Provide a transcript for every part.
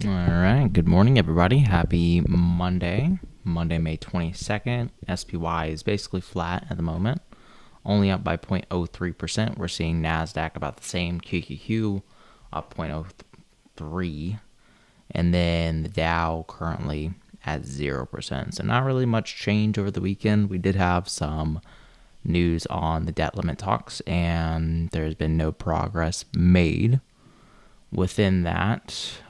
All right, good morning, everybody. Happy Monday, May 22nd. SPY is basically flat at the moment, only up by 0.03%. We're seeing NASDAQ about the same, QQQ up 0.03, and then the Dow currently at 0%. So not really much change over the weekend. We did have some news on the debt limit talks, and there's been no progress made. Within that,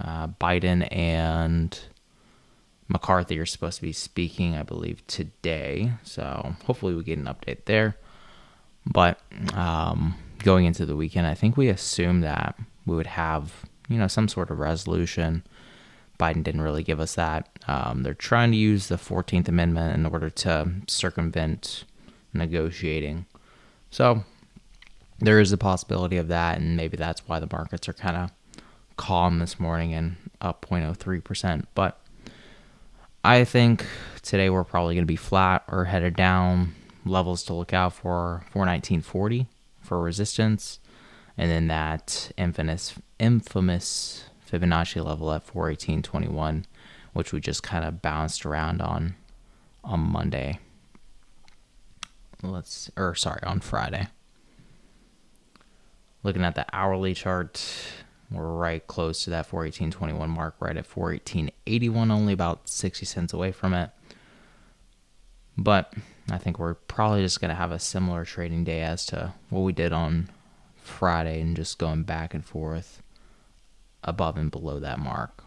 Biden and McCarthy are supposed to be speaking, I believe, today. So hopefully we get an update there. But going into the weekend, I think we assumed that we would have, some sort of resolution. Biden didn't really give us that. They're trying to use the 14th Amendment in order to circumvent negotiating. So there is a possibility of that, and maybe that's why the markets are kind of calm this morning and up 0.03%. But I think today we're probably going to be flat or headed down. Levels to look out for 419.40 for resistance, and then that infamous Fibonacci level at 418.21, which we just kind of bounced around on Monday. On Friday. Looking at the hourly chart, we're right close to that 418.21 mark, right at 418.81, only about 60 cents away from it. But I think we're probably just going to have a similar trading day as to what we did on Friday, and just going back and forth above and below that mark.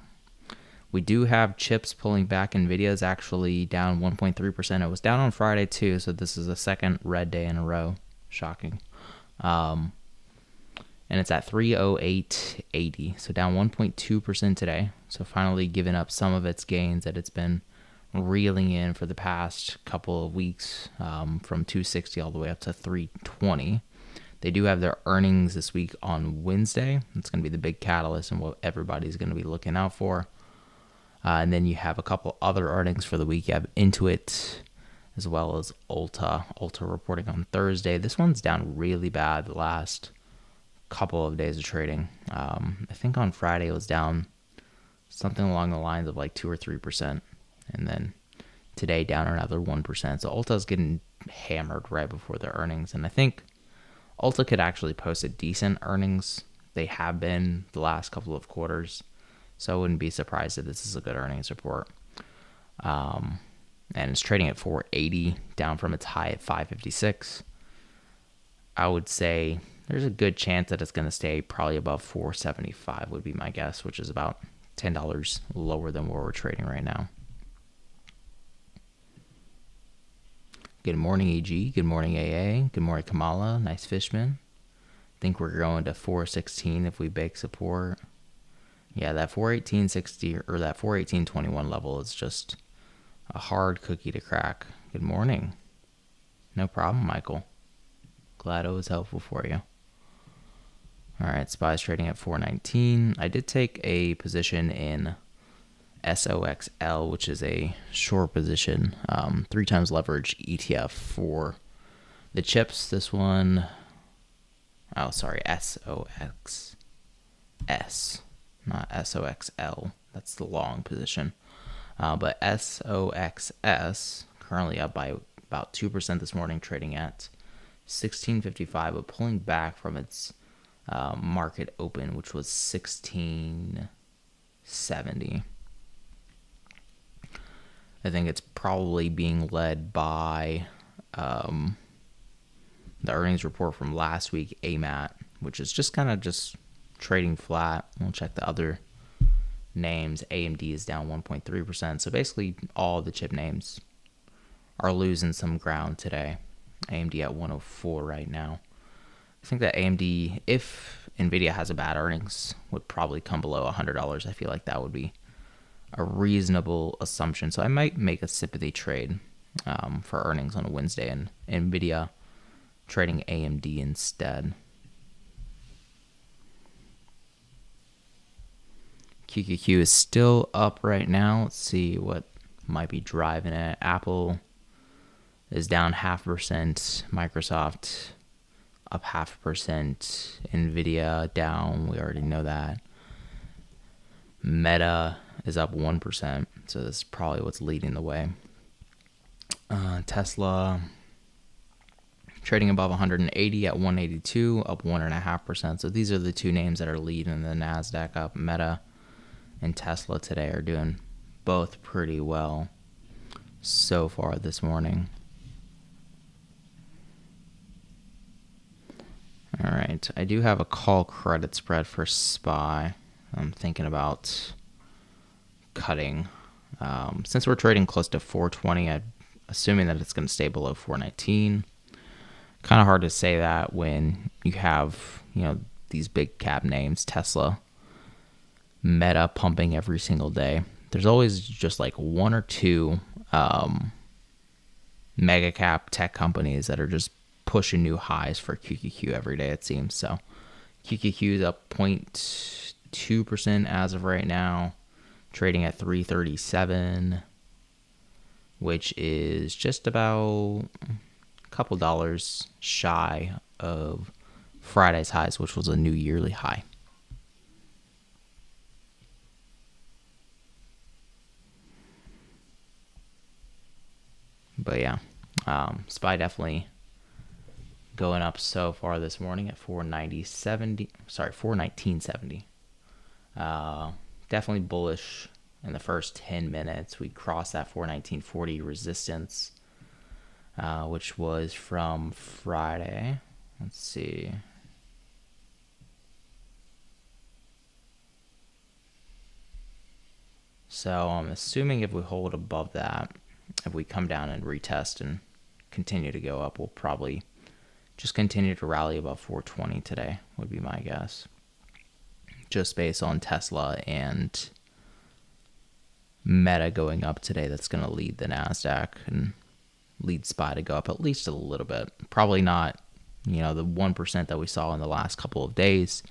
We do have chips pulling back. NVIDIA is actually down 1.3%. It was down on Friday too, so this is the second red day in a row. Shocking. And it's at 308.80, so down 1.2% today. So finally giving up some of its gains that it's been reeling in for the past couple of weeks, from 260 all the way up to 320. They do have their earnings this week on Wednesday. It's going to be the big catalyst and what everybody's going to be looking out for. And then you have a couple other earnings for the week. You have Intuit as well as Ulta. Ulta reporting on Thursday. This one's down really bad the last couple of days of trading. I think on Friday it was down something along the lines of like 2 or 3%. And then today down another 1%. So Ulta's getting hammered right before their earnings. And I think Ulta could actually post a decent earnings. They have been the last couple of quarters. So I wouldn't be surprised if this is a good earnings report. And it's trading at 480, down from its high at 556. I would say there's a good chance that it's going to stay probably above 475 would be my guess, which is about $10 lower than where we're trading right now. Good morning, EG. Good morning, AA. Good morning, Kamala. Nice Fishman. Think we're going to 416 if we break support. Yeah, that 418.60 or that 418.21 level is just a hard cookie to crack. Good morning. No problem, Michael. Glad it was helpful for you. All right, SPY's trading at 419. I did take a position in SOXL, which is a short position, 3 times leverage ETF for the chips. This one, SOXS, not SOXL. That's the long position. But SOXS currently up by about 2% this morning, trading at 1655, but pulling back from its market open, which was 1670. I think it's probably being led by the earnings report from last week, AMAT, which is just kind of just trading flat. We'll check the other names. AMD is down 1.3%. So basically all the chip names are losing some ground today. AMD at 104 right now. I think that AMD, if NVIDIA has a bad earnings, would probably come below $100. I feel like that would be a reasonable assumption. So I might make a sympathy trade for earnings on a Wednesday, and NVIDIA trading AMD instead. QQQ is still up right now. Let's see what might be driving it. Apple is down 0.5%. Microsoft up 0.5%. NVIDIA down. We already know that. Meta is up 1%, so this is probably what's leading the way. Tesla trading above 180 at 182, up 1.5%. So these are the two names that are leading the NASDAQ up. Meta and Tesla today are doing both pretty well so far this morning. All right, I do have a call credit spread for SPY. I'm thinking about cutting. Since we're trading close to 420, I'm assuming that it's going to stay below 419. Kind of hard to say that when you have, these big cap names, Tesla, Meta pumping every single day. There's always just like one or two mega cap tech companies that are just pushing new highs for QQQ every day, it seems. So QQQ is up 0.2% as of right now, trading at 337, which is just about a couple dollars shy of Friday's highs, which was a new yearly high. But yeah, SPY definitely going up so far this morning at 419.70. Definitely bullish in the first 10 minutes. We crossed that 419.40 resistance, which was from Friday. Let's see. So I'm assuming if we hold above that, if we come down and retest and continue to go up, we'll probably just continue to rally above 420 today, would be my guess. Just based on Tesla and Meta going up today, that's going to lead the NASDAQ and lead SPY to go up at least a little bit. Probably not, the 1% that we saw in the last couple of days,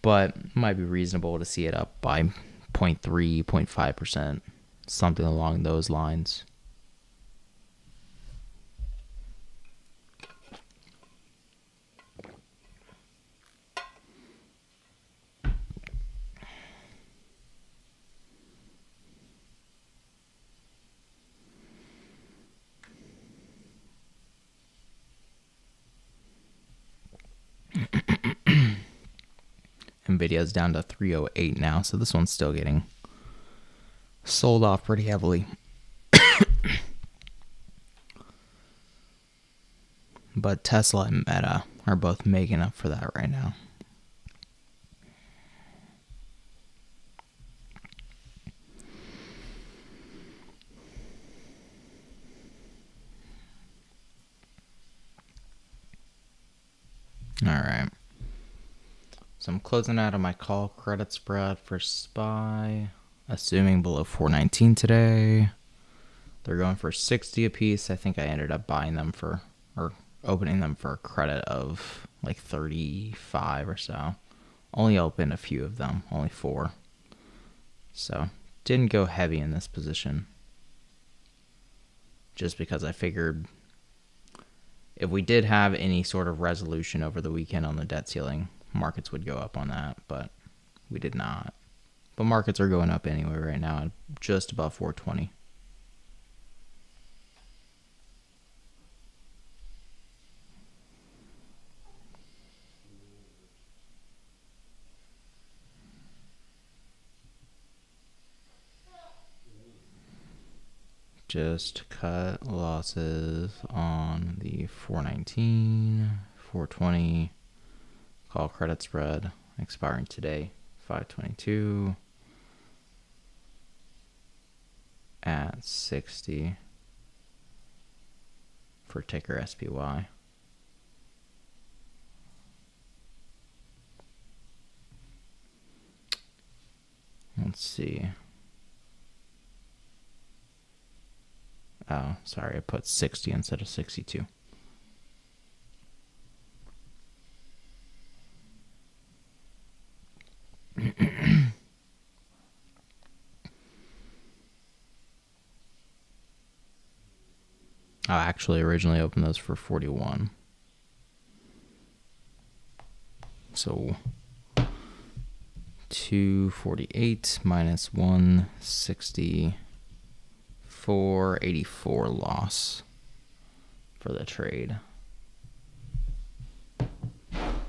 but it might be reasonable to see it up by 0.3, 0.5%, something along those lines. NVIDIA is down to 308 now, so this one's still getting sold off pretty heavily. But Tesla and Meta are both making up for that right now. All right. So I'm closing out on my call credit spread for SPY, assuming below 419 today. They're going for 60 a piece. I think I ended up buying them or opening them for a credit of like 35 or so. Only opened a few of them, only 4. So didn't go heavy in this position, just because I figured if we did have any sort of resolution over the weekend on the debt ceiling, markets would go up on that, but we did not. But markets are going up anyway right now at just above 420. Just cut losses on the 419, 420 call credit spread expiring today, 522 at 60 for ticker SPY. Let's see. Oh, sorry, I put 60 instead of 62. I actually originally opened those for 41. So 248 minus 164.84 loss for the trade. And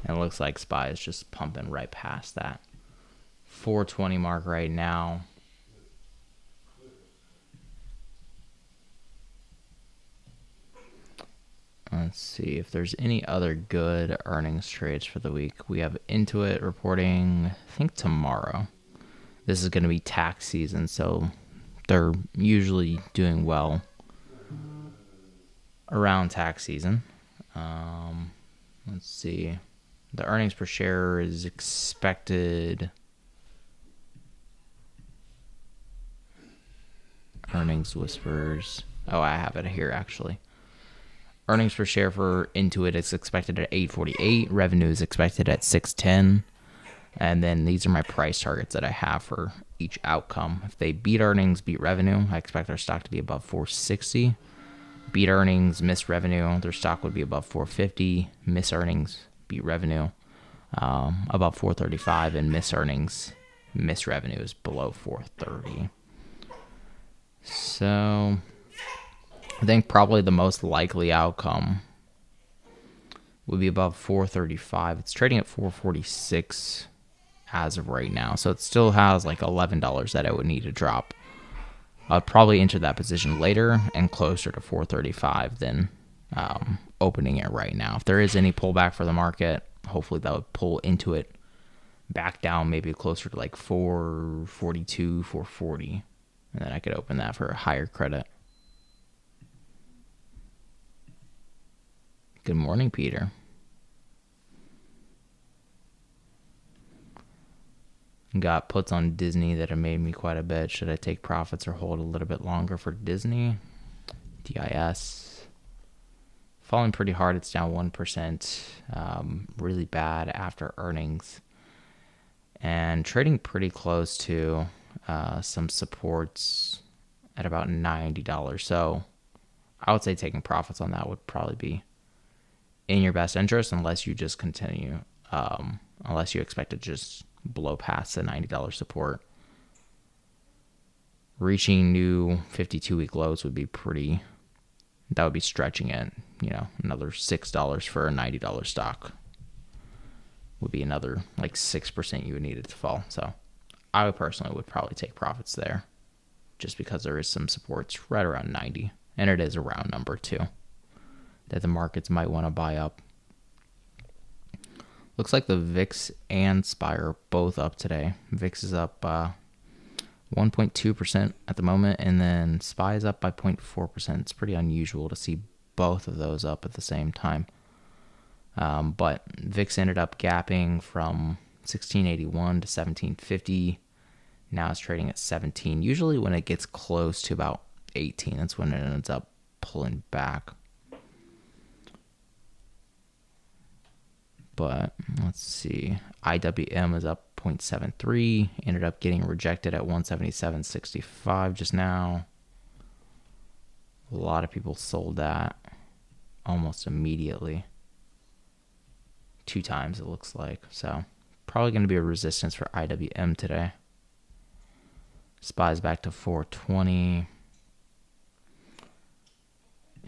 it looks like SPY is just pumping right past that 420 mark right now. Let's see if there's any other good earnings trades for the week. We have Intuit reporting, I think tomorrow. This is going to be tax season, so they're usually doing well around tax season. Let's see. The earnings per share is expected. Earnings whispers. Oh, I have it here actually. Earnings per share for Intuit is expected at 848. Revenue is expected at 610. And then these are my price targets that I have for each outcome. If they beat earnings, beat revenue, I expect their stock to be above 460. Beat earnings, miss revenue, their stock would be above 450. Miss earnings, beat revenue, above 435. And miss earnings, miss revenue is below 430. So I think probably the most likely outcome would be above 435. It's trading at 446 as of right now. So it still has like $11 that I would need to drop. I'd probably enter that position later and closer to 435 than opening it right now. If there is any pullback for the market, hopefully that would pull into it back down, maybe closer to like 442, 440. And then I could open that for a higher credit. Good morning, Peter. Got puts on Disney that have made me quite a bit. Should I take profits or hold a little bit longer for Disney? DIS. Falling pretty hard. It's down 1%. Really bad after earnings. And trading pretty close to some supports at about $90. So I would say taking profits on that would probably be in your best interest, unless you just continue, unless you expect to just blow past the $90 support. Reaching new 52-week lows would be pretty, that would be stretching it. You know, another $6 for a $90 stock would be another like 6% you would need it to fall. So I would personally would probably take profits there, just because there is some supports right around 90, and it is a round number too that the markets might want to buy up. Looks like the VIX and SPY are both up today. VIX is up 1.2% at the moment, and then SPY is up by 0.4%. It's pretty unusual to see both of those up at the same time. But VIX ended up gapping from 1681 to 1750. Now it's trading at 17. Usually when it gets close to about 18, that's when it ends up pulling back. But let's see. IWM is up 0.73. Ended up getting rejected at 177.65 just now. A lot of people sold that almost immediately. 2 times it looks like. So probably going to be a resistance for IWM today. SPY's back to 420.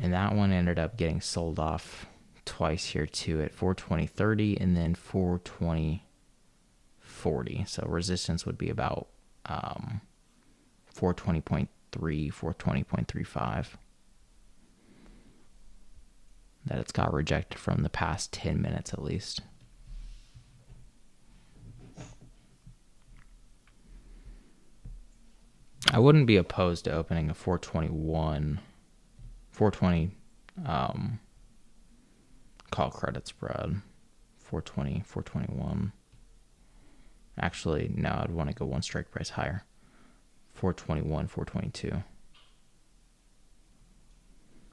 And that one ended up getting sold off twice here too, at 420.30 and then 420.40. So resistance would be about 420.3, 420.35. That it's got rejected from the past 10 minutes at least. I wouldn't be opposed to opening a 420 call credit spread. 420, 421. Actually, no, I'd want to go one strike price higher. 421, 422.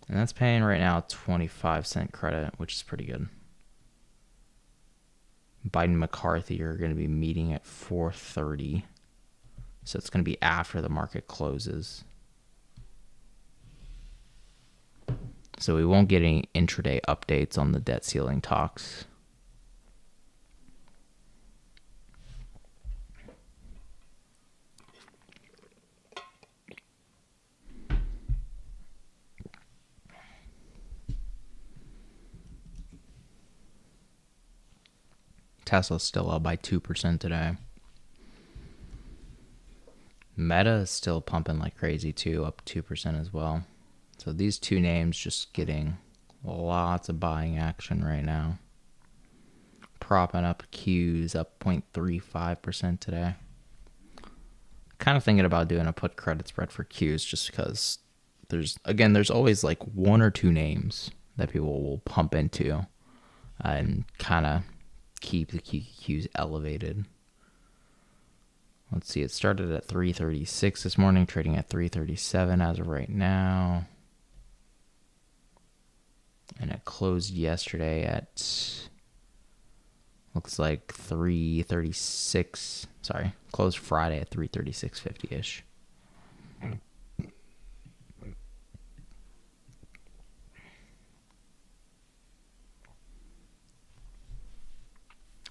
And that's paying right now 25-cent credit, which is pretty good. Biden and McCarthy are going to be meeting at 4:30. So it's going to be after the market closes. So we won't get any intraday updates on the debt ceiling talks. Tesla's still up by 2% today. Meta is still pumping like crazy too, up 2% as well. So these two names just getting lots of buying action right now. Propping up Q's up 0.35% today. Kind of thinking about doing a put credit spread for Q's just because there's always like one or two names that people will pump into and kind of keep the QQQs elevated. Let's see, it started at 336 this morning, trading at 337 as of right now. And it closed yesterday at, looks like 336. Sorry, closed Friday at 336.50-ish.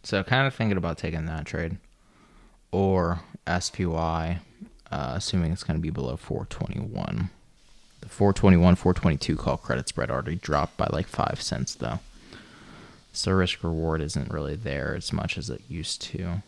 So kind of thinking about taking that trade. Or SPY, assuming it's going to be below 421. The 421, 422 call credit spread already dropped by like 5 cents though. So risk reward isn't really there as much as it used to.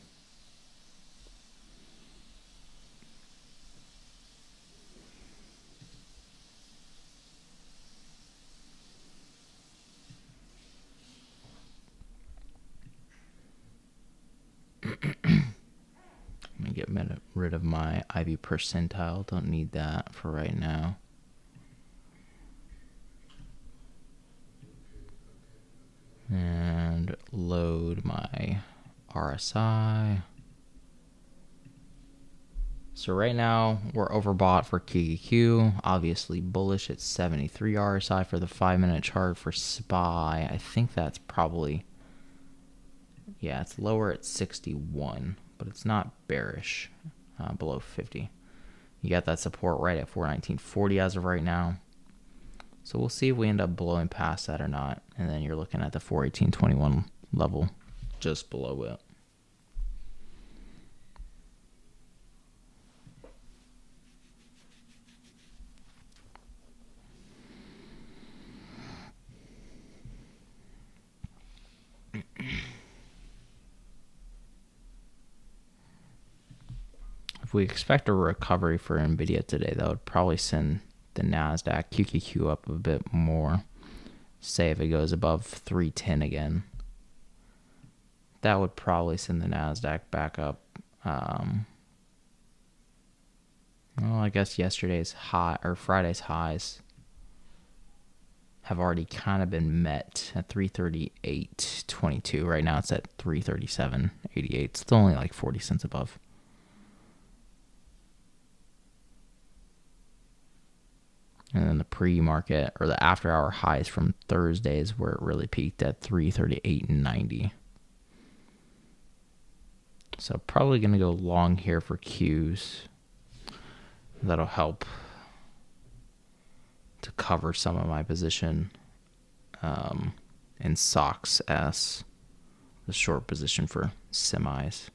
Let me get rid of my IV percentile. Don't need that for right now. And load my RSI. So right now we're overbought for QQQ. Obviously bullish at 73 RSI for the 5-minute chart. For SPY, I think that's probably, yeah, it's lower at 61, but it's not bearish, below 50. You got that support right at 419.40 as of right now. So we'll see if we end up blowing past that or not. And then you're looking at the 418.21 level just below it. If we expect a recovery for NVIDIA today, that would probably send the NASDAQ QQQ up a bit more. Say if it goes above 310 again, that would probably send the NASDAQ back up. Well, I guess yesterday's high or Friday's highs have already kind of been met at 338.22. Right now it's at 337.88. Still only like 40 cents above. And then the pre-market or the after-hour highs from Thursdays where it really peaked at 338.90. So probably going to go long here for Qs. That'll help to cover some of my position in SOX S, the short position for semis.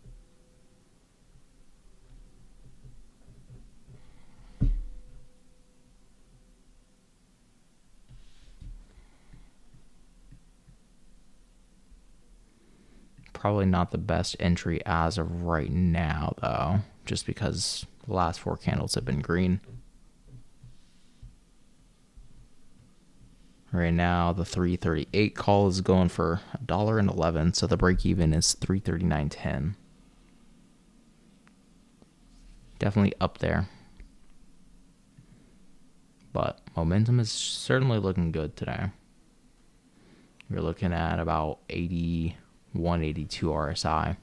Probably not the best entry as of right now, though, just because the last 4 candles have been green. Right now, the 338 call is going for $1.11, so the break even is 339.10. Definitely up there. But momentum is certainly looking good today. You're looking at about 182 RSI.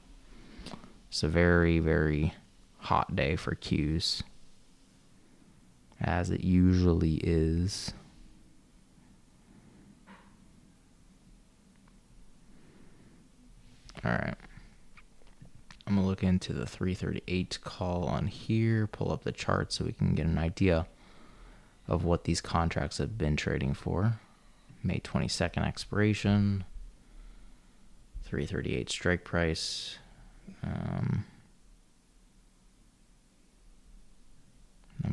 It's a very, very hot day for Qs, as it usually is. All right. I'm going to look into the 338 call on here, pull up the chart so we can get an idea of what these contracts have been trading for. May 22nd expiration, 338 strike price. I'm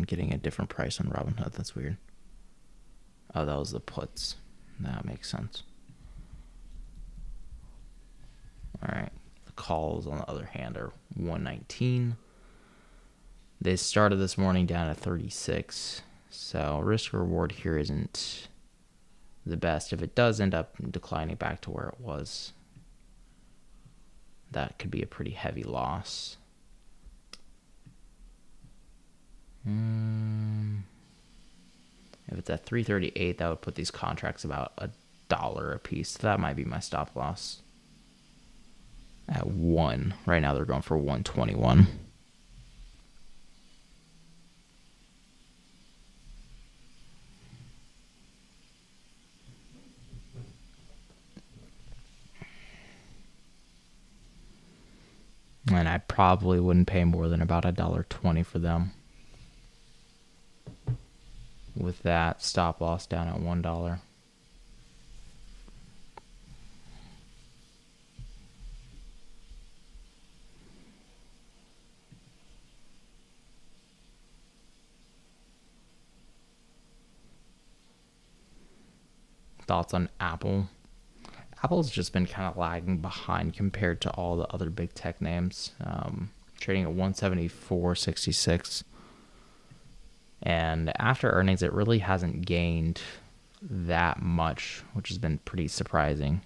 getting a different price on Robinhood. That's weird. Oh, that was the puts. That makes sense. All right. calls, on the other hand, are 119. They started this morning down at 36. So risk reward here isn't the best. If it does end up declining back to where it was, that could be a pretty heavy loss. If it's at 338, that would put these contracts about $1 a piece. So that might be my stop loss. At 1. Right now they're going for 121. And I probably wouldn't pay more than about $1.20 for them. With that stop loss down at $1. Thoughts on Apple? Apple's just been kind of lagging behind compared to all the other big tech names. Trading at 174.66. And after earnings, it really hasn't gained that much, which has been pretty surprising.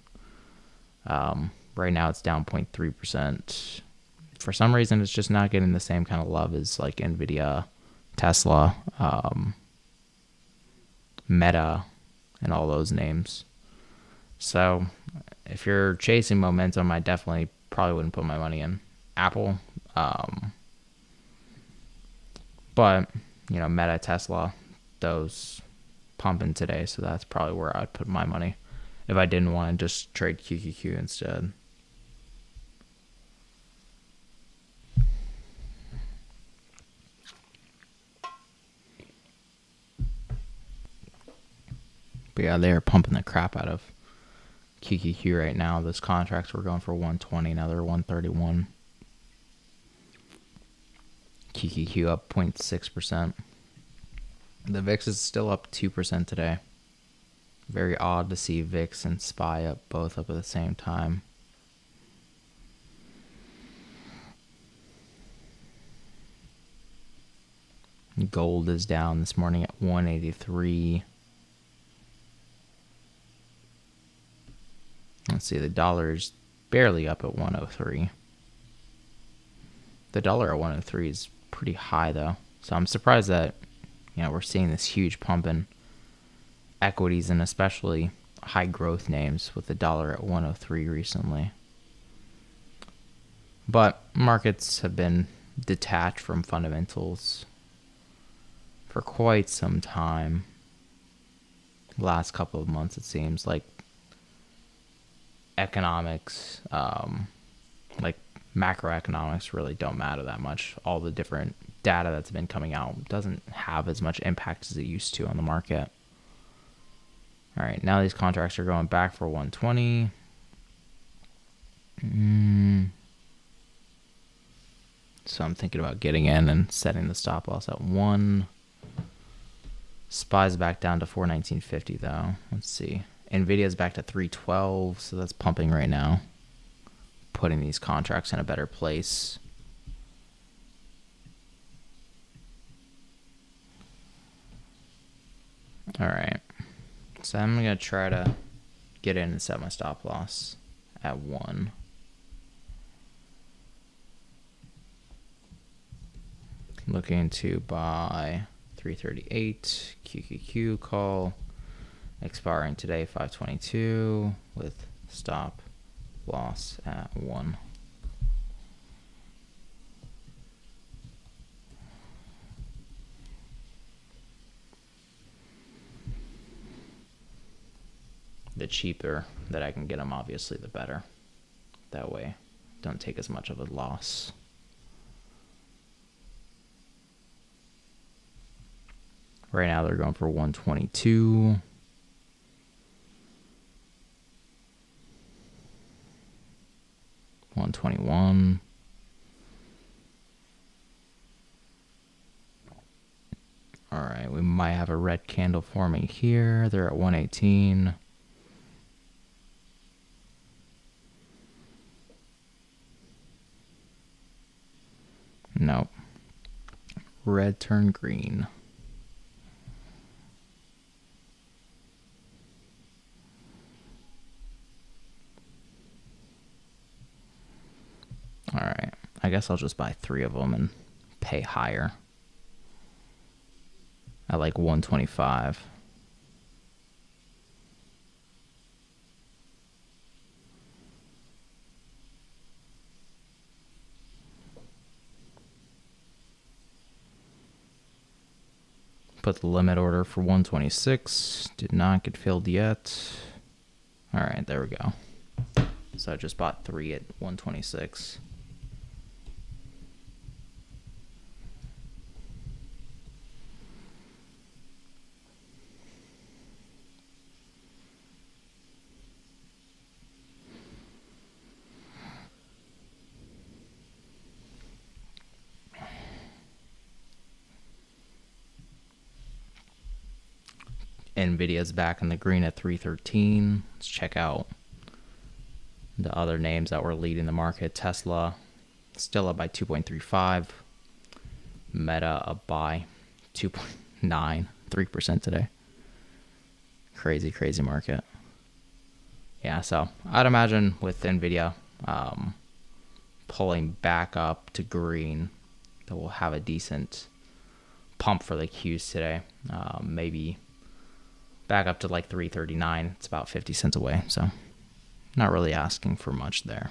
Right now it's down 0.3%. For some reason, it's just not getting the same kind of love as like NVIDIA, Tesla, Meta, and all those names. So if you're chasing momentum, I definitely probably wouldn't put my money in Apple. But, you know, Meta, Tesla, those pumping today. So that's probably where I'd put my money if I didn't want to just trade QQQ instead. But yeah, they are pumping the crap out of QQQ right now. Those contracts were going for 120, now they're 131. QQQ up 0.6%. The VIX is still up 2% today. Very odd to see VIX and SPY up both up at the same time. Gold is down this morning at 183. Let's see, the dollar's barely up at 103. The dollar at 103 is pretty high though. So I'm surprised that, you know, we're seeing this huge pump in equities and especially high growth names with the dollar at 103 recently. But markets have been detached from fundamentals for quite some time. Last couple of months, it seems like economics, like macroeconomics really don't matter that much. All the different data that's been coming out doesn't have as much impact as it used to on the market. All right, now these contracts are going back for 120. So I'm thinking about getting in and setting the stop loss at 1. SPY's back down to 419.50 though. Let's see. NVIDIA's back to 312, so that's pumping right now. Putting these contracts in a better place. All right. So I'm going to try to get in and set my stop loss at 1. Looking to buy 338 QQQ call. Expiring today, 522, with stop loss at 1. The cheaper that I can get them, obviously, the better. That way, don't take as much of a loss. Right now, they're going for 122. $121. All right, we might have a red candle forming here. They're at 118. Nope. Red turned green. All right. I guess I'll just buy 3 of them and pay higher. At like 125. Put the limit order for 126. Did not get filled yet. All right, there we go. So I just bought 3 at 126. NVIDIA's back in the green at 313. Let's check out the other names that were leading the market. Tesla still up by 2.35. Meta up by 2.9, 3% today. Crazy market. Yeah, so I'd imagine with NVIDIA pulling back up to green, that we'll have a decent pump for the Qs today. Maybe back up to like 339. It's about 50 cents away, so not really asking for much there.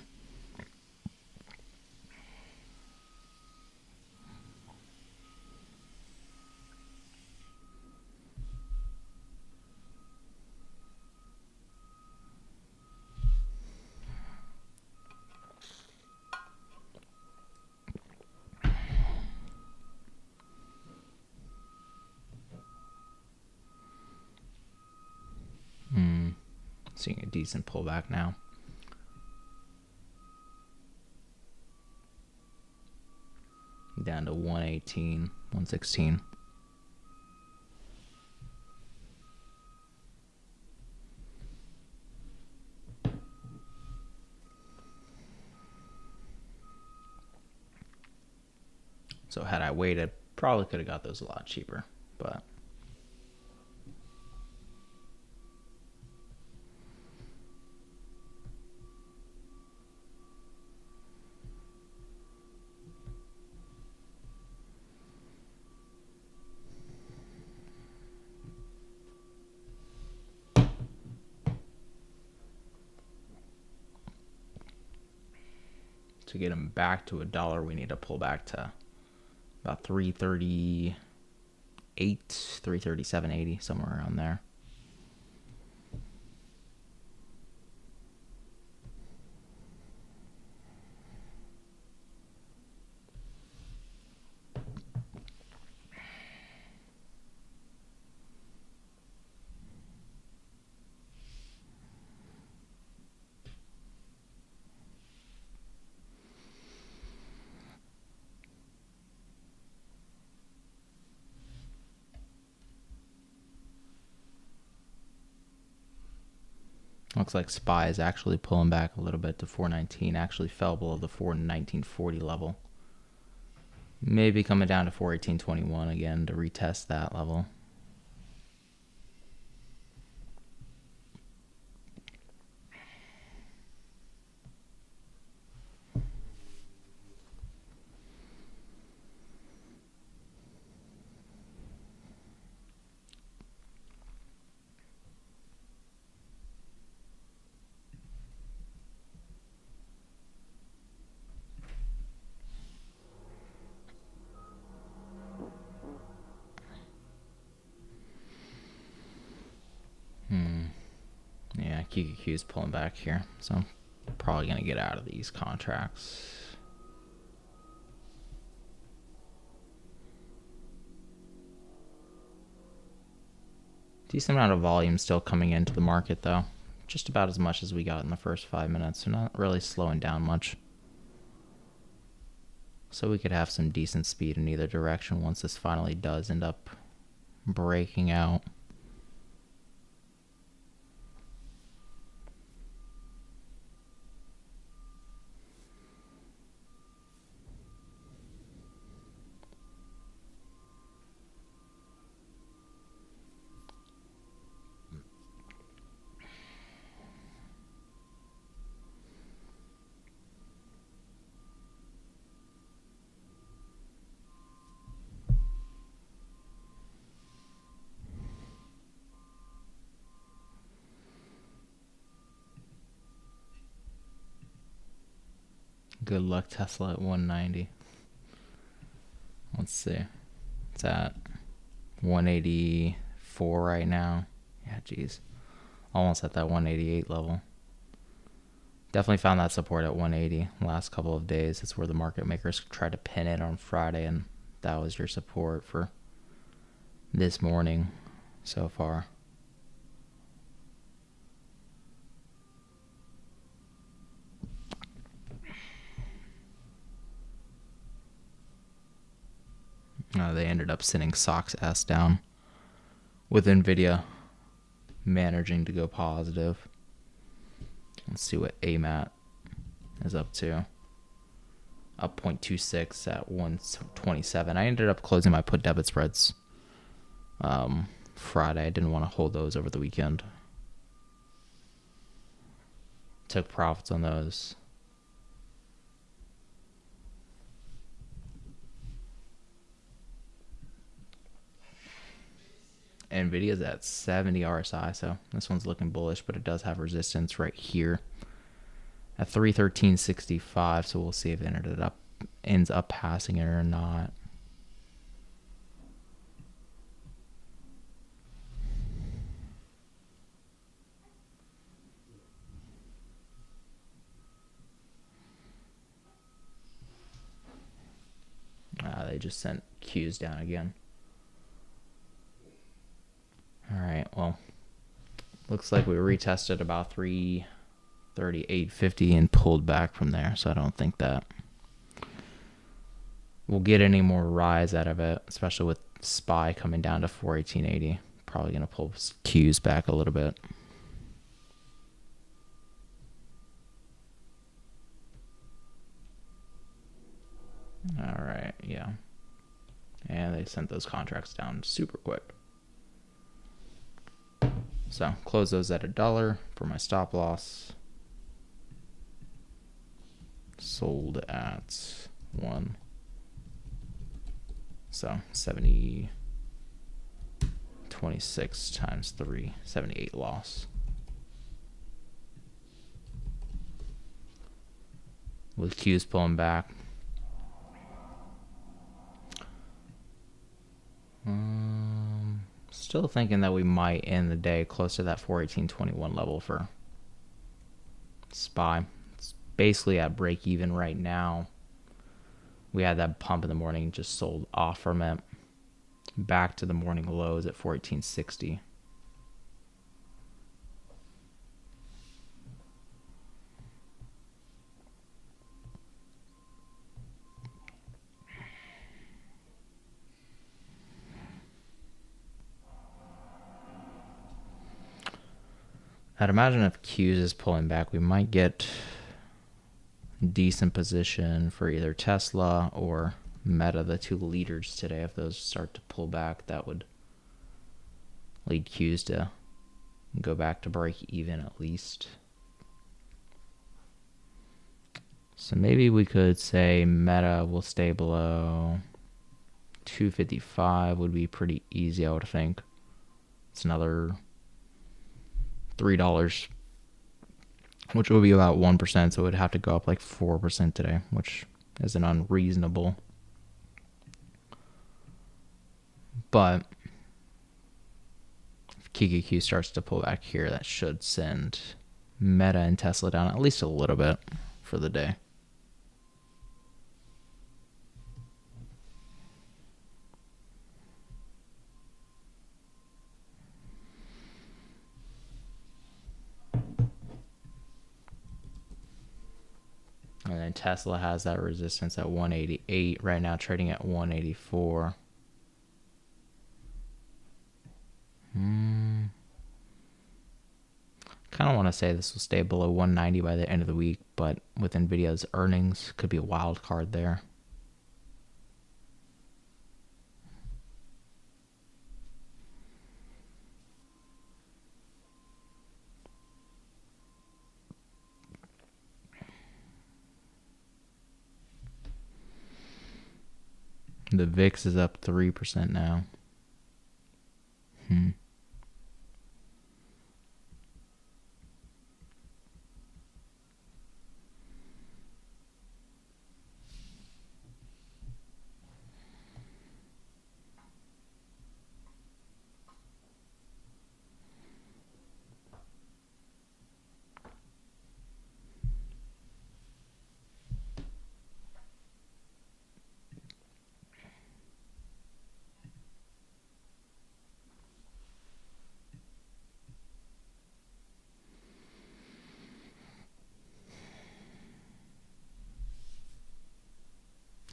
Seeing a decent pullback now. Down to 118, 116. So had I waited, probably could have got those a lot cheaper, but to get them back to $1, we need to pull back to about 338, 337.80, somewhere around there. Looks like SPY is actually pulling back a little bit to 419. Actually fell below the 419.40 level. Maybe coming down to 418.21 again to retest that level. Yeah, QQQ is pulling back here, so I'm probably going to get out of these contracts. Decent amount of volume still coming into the market, though. Just about as much as we got in the first 5 minutes, so not really slowing down much. So we could have some decent speed in either direction once this finally does end up breaking out. Good luck, Tesla at 190. Let's see. It's at 184 right now. Yeah, geez. Almost at that 188 level. Definitely found that support at 180 last couple of days. It's where the market makers tried to pin it on Friday, and that was your support for this morning so far. They ended up sending SOX S down with NVIDIA managing to go positive. Let's see what AMAT is up to. Up 0.26 at 127. I ended up closing my put debit spreads Friday. I didn't want to hold those over the weekend. Took profits on those. NVIDIA's at 70 RSI, so this one's looking bullish, but it does have resistance right here at 313.65, so we'll see if it ends up passing it or not. They just sent Qs down again. All right, well, looks like we retested about 338.50 and pulled back from there, so I don't think that we'll get any more rise out of it, especially with SPY coming down to 418.80. Probably going to pull Qs back a little bit. All right, yeah. And they sent those contracts down super quick. So close those at $1 for my stop loss. Sold at 1. So 26 times 3, 78 loss. With Qs pulling back. Still thinking that we might end the day close to that 418.21 level for SPY. It's basically at break even right now. We had that pump in the morning, just sold off from it. Back to the morning lows at 418.60. I'd imagine if Qs is pulling back, we might get decent position for either Tesla or Meta, the two leaders today. If those start to pull back, that would lead Qs to go back to break even at least. So maybe we could say Meta will stay below 255 would be pretty easy, I would think. It's another $3, which would be about 1%, so it would have to go up like 4% today, which isn't unreasonable. But if QQQ starts to pull back here, that should send Meta and Tesla down at least a little bit for the day. And then Tesla has that resistance at 188 right now, trading at 184. Kind of want to say this will stay below 190 by the end of the week, but with NVIDIA's earnings, could be a wild card there. The VIX is up 3% now.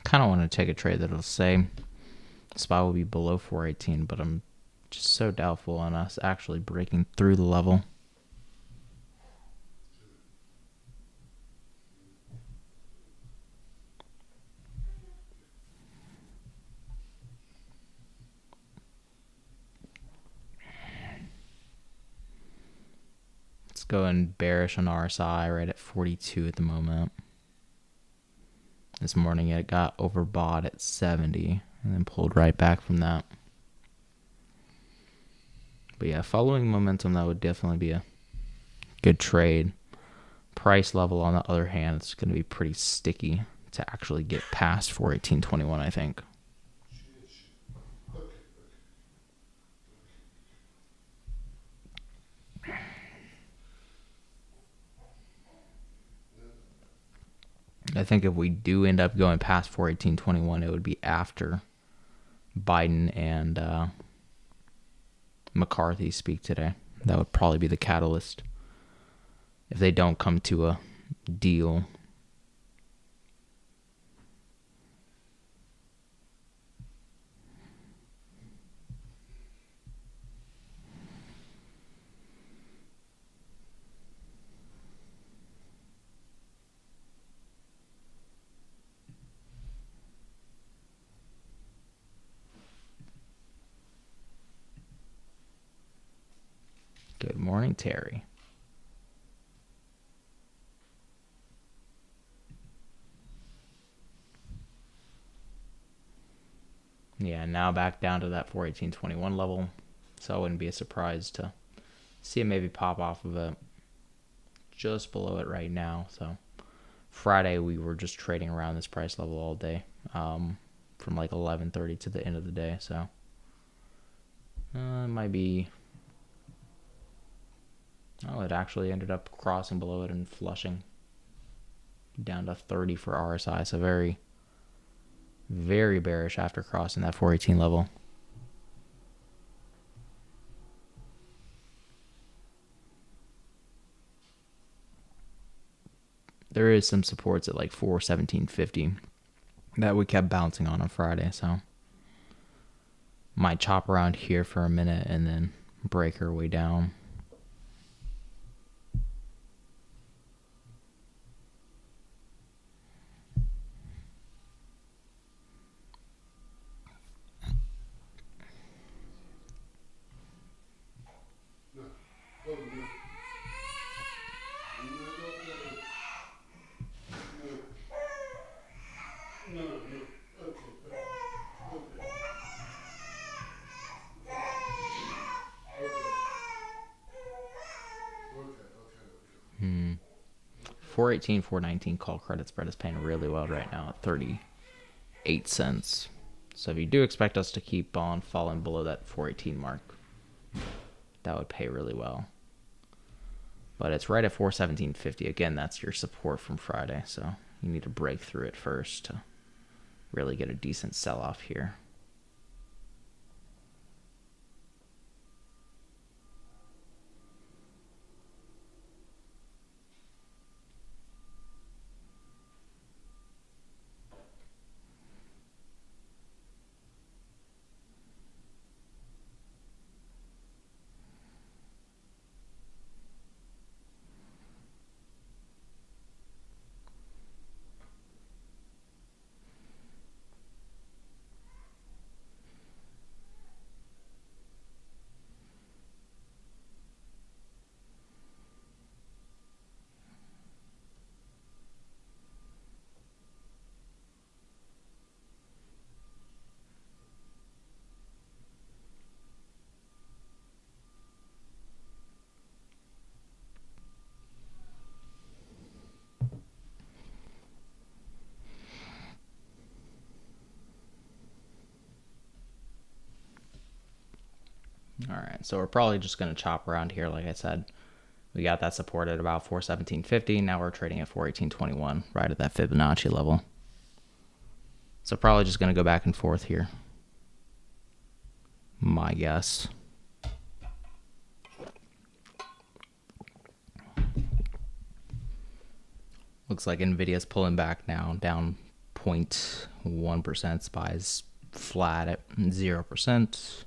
kind of want to take a trade that'll say SPY will be below 418, but I'm just so doubtful on us actually breaking through the level. Let's go in bearish on RSI right at 42 at the moment. This morning it got overbought at 70 and then pulled right back from that. But yeah, following momentum, that would definitely be a good trade. Price level, on the other hand, it's going to be pretty sticky to actually get past 418.21, I think. I think if we do end up going past 418.21, it would be after Biden and McCarthy speak today. That would probably be the catalyst. If they don't come to a deal. Good morning, Terry. Yeah, now back down to that 418.21 level. So it wouldn't be a surprise to see it maybe pop off of it just below it right now. So Friday we were just trading around this price level all day, from like 11:30 to the end of the day. So it might be. Oh, it actually ended up crossing below it and flushing down to 30 for RSI. So very, very bearish after crossing that 418 level. There is some supports at like 417.50 that we kept bouncing on Friday. So might chop around here for a minute and then break our way down. Hmm. 418, 419 call credit spread is paying really well right now at 38 cents. So if you do expect us to keep on falling below that 418 mark, that would pay really well. But it's right at 417.50. Again, that's your support from Friday. So you need to break through it first to really get a decent sell-off here. All right, so we're probably just going to chop around here. Like I said, we got that support at about 417.50. Now we're trading at 418.21, right at that Fibonacci level. So probably just going to go back and forth here. My guess. Looks like NVIDIA's pulling back now, down 0.1%. SPY is flat at 0%.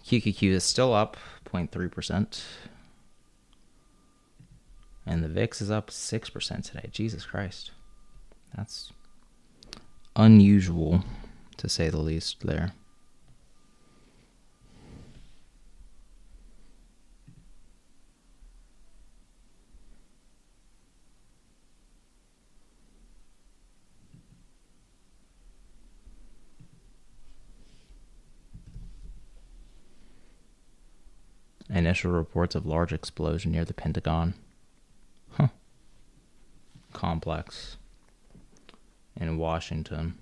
QQQ is still up 0.3%. And the VIX is up 6% today. Jesus Christ. That's unusual, to say the least, there. Initial reports of large explosion near the Pentagon. Huh. Complex in Washington.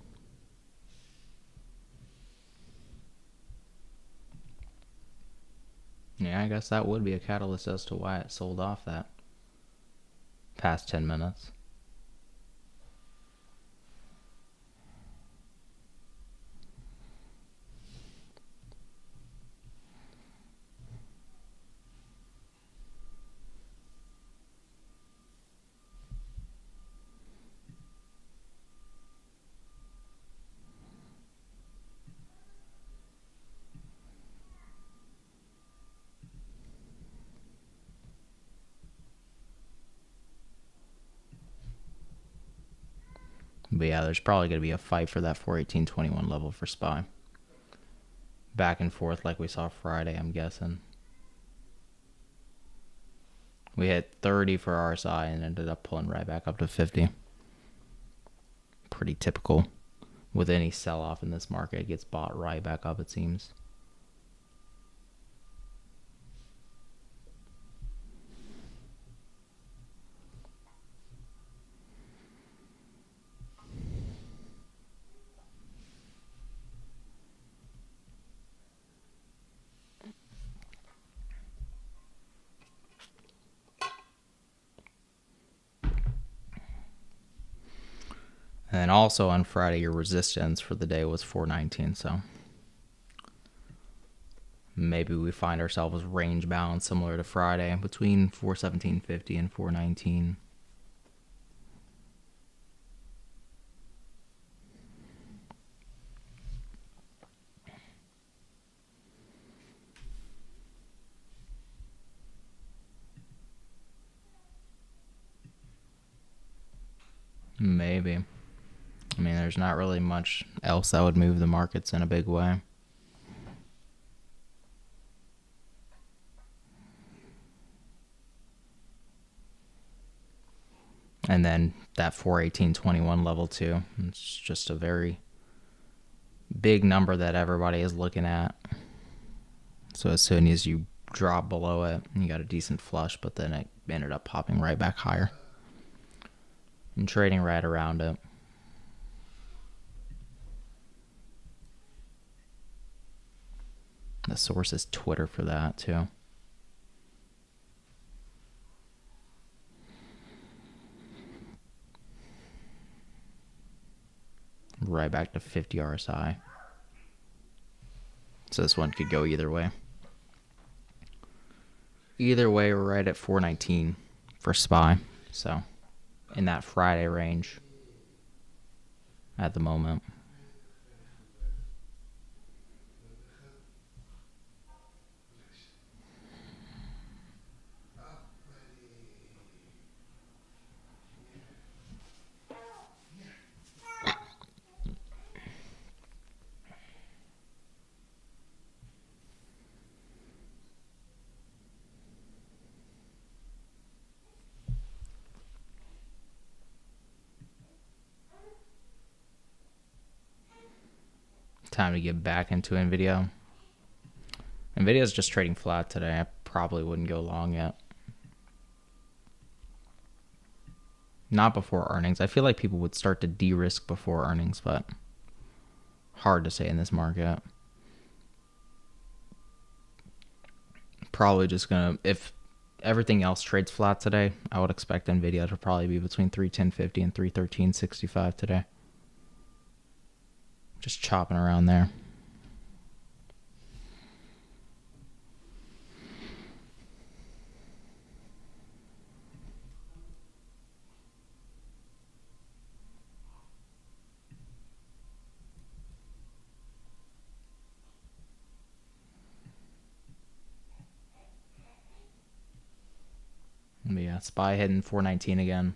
Yeah, I guess that would be a catalyst as to why it sold off that past 10 minutes. But yeah, there's probably going to be a fight for that 418.21 level for SPY. Back and forth like we saw Friday, I'm guessing. We hit 30 for RSI and ended up pulling right back up to 50. Pretty typical. With any sell-off in this market, it gets bought right back up, it seems. And then also on Friday, your resistance for the day was 419. So maybe we find ourselves range bound similar to Friday between 417.50 and 419. Maybe. I mean, there's not really much else that would move the markets in a big way. And then that 418.21 level too. It's just a very big number that everybody is looking at. So as soon as you drop below it, you got a decent flush, but then it ended up popping right back higher and trading right around it. The source is Twitter for that too. Right back to 50 RSI. So this one could go either way. Either way, we're right at 419 for SPY. So in that Friday range at the moment. Time to get back into NVIDIA. NVIDIA is just trading flat today. I probably wouldn't go long yet. Not before earnings. I feel like people would start to de-risk before earnings, but hard to say in this market. Probably just gonna, if everything else trades flat today, I would expect NVIDIA to probably be between 310.50 and 313.65 today. Just chopping around there. SPY hitting 419 again,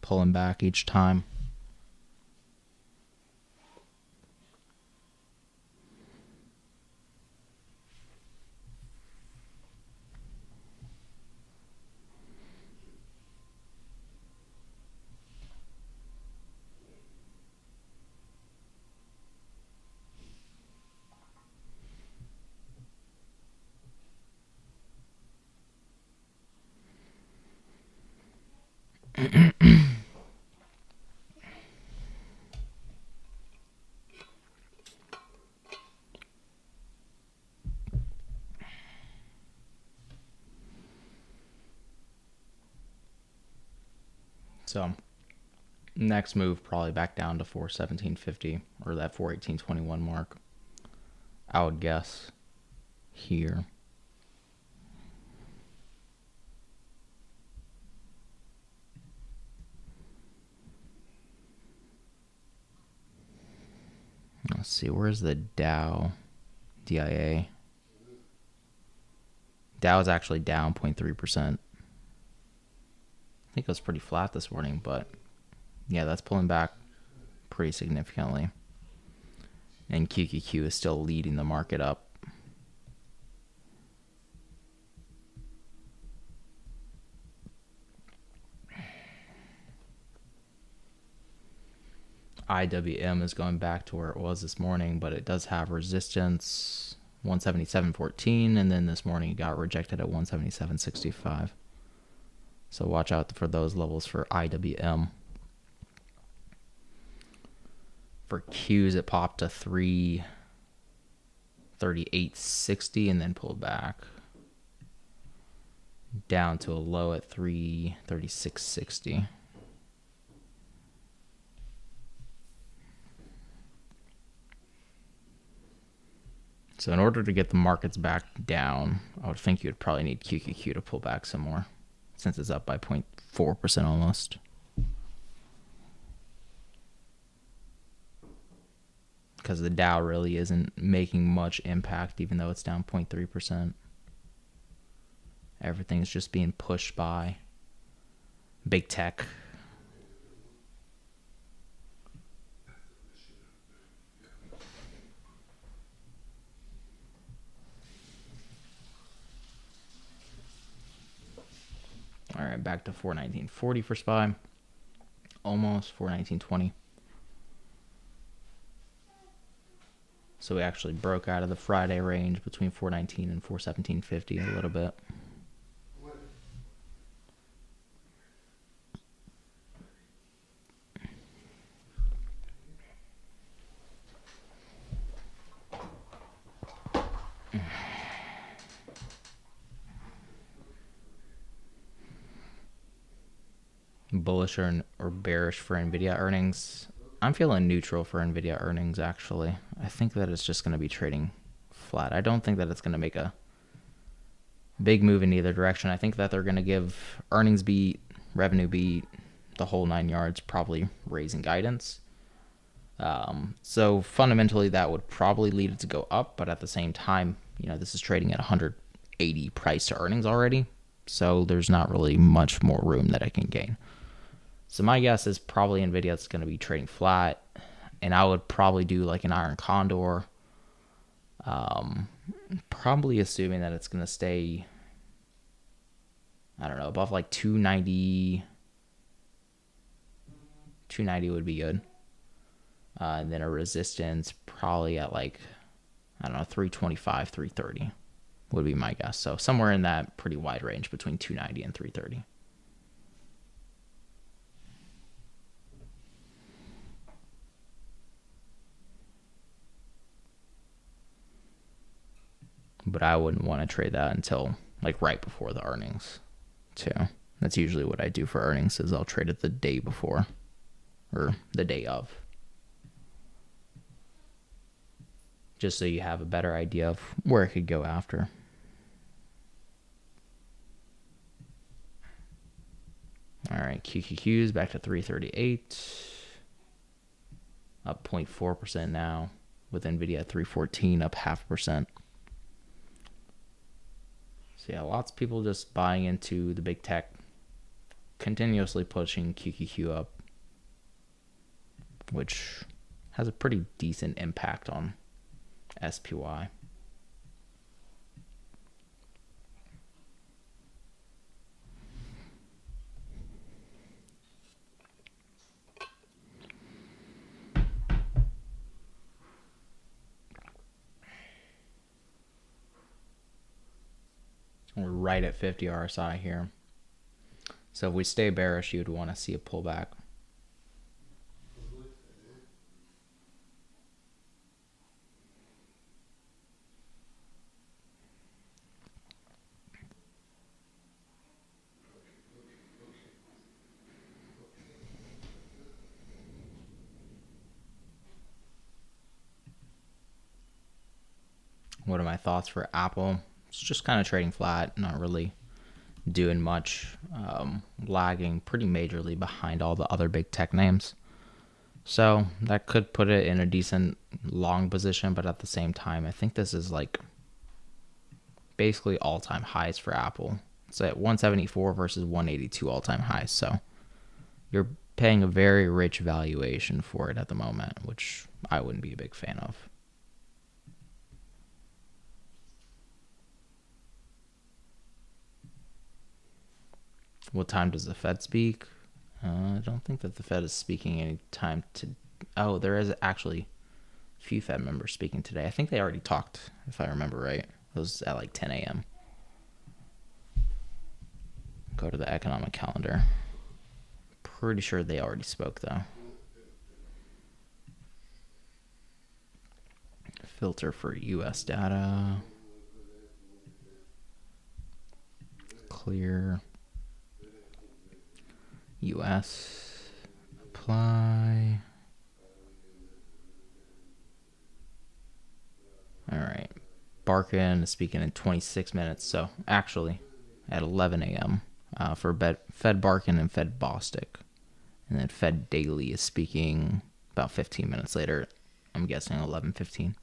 pulling back each time. So next move probably back down to 417.50 or that 418.21 mark, I would guess here. Let's see, where's the Dow DIA? Dow is actually down 0.3%. I think it was pretty flat this morning, but yeah, that's pulling back pretty significantly. And QQQ is still leading the market up. IWM is going back to where it was this morning, but it does have resistance 177.14, and then this morning it got rejected at 177.65. So watch out for those levels for IWM. For Qs, it popped to 338.60 and then pulled back down to a low at 336.60. So in order to get the markets back down, I would think you would probably need QQQ to pull back some more, since it's up by 0.4% almost. Because the Dow really isn't making much impact, even though it's down 0.3%. Everything's just being pushed by big tech. All right, back to 419.40 for SPY. Almost 419.20. So we actually broke out of the Friday range between 419 and 417.50 a little bit. Bullish or bearish for NVIDIA earnings? I'm feeling neutral for NVIDIA earnings, actually. I think that it's just going to be trading flat. I don't think that it's going to make a big move in either direction. I think that they're going to give earnings beat, revenue beat, the whole 9 yards, probably raising guidance. So fundamentally, that would probably lead it to go up, but at the same time, you know, this is trading at 180 price to earnings already, so there's not really much more room that I can gain. So my guess is probably NVIDIA is going to be trading flat, and I would probably do like an iron condor, probably assuming that it's going to stay, I don't know, above like 290. 290 would be good. And then a resistance probably at like, I don't know, 325, 330 would be my guess. So somewhere in that pretty wide range between 290 and 330. But I wouldn't want to trade that until like right before the earnings too. That's usually what I do for earnings, is I'll trade it the day before or the day of, just so you have a better idea of where it could go after. All right, QQQ's back to 338, up 0.4% now, with NVIDIA at 314, up 0.5%. So yeah, lots of people just buying into the big tech continuously pushing QQQ up, which has a pretty decent impact on SPY. We're right at 50 RSI here. So if we stay bearish, you'd want to see a pullback. What are my thoughts for Apple? It's just kind of trading flat, not really doing much, lagging pretty majorly behind all the other big tech names. So that could put it in a decent long position, but at the same time, I think this is like basically all-time highs for Apple. It's at 174 versus 182 all-time highs. So you're paying a very rich valuation for it at the moment, which I wouldn't be a big fan of. What time does the Fed speak? I don't think that the Fed is speaking any time to. Oh, there is actually a few Fed members speaking today. I think they already talked, if I remember right. It was at like 10 a.m. Go to the economic calendar. Pretty sure they already spoke, though. Filter for U.S. data. Clear. U.S. apply. All right. Barkin is speaking in 26 minutes. So actually at 11 a.m. For Fed Barkin and Fed Bostic. And then Fed Daily is speaking about 15 minutes later. I'm guessing 11:15.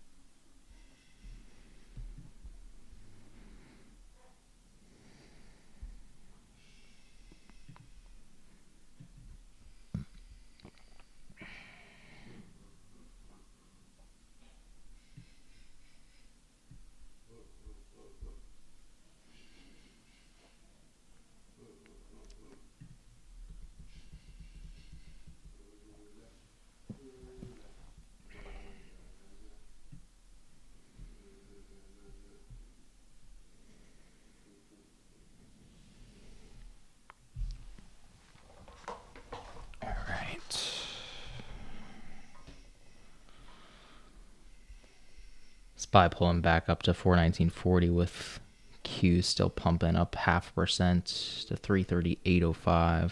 SPY pulling back up to 419.40 with Q still pumping up 0.5% to 338.05.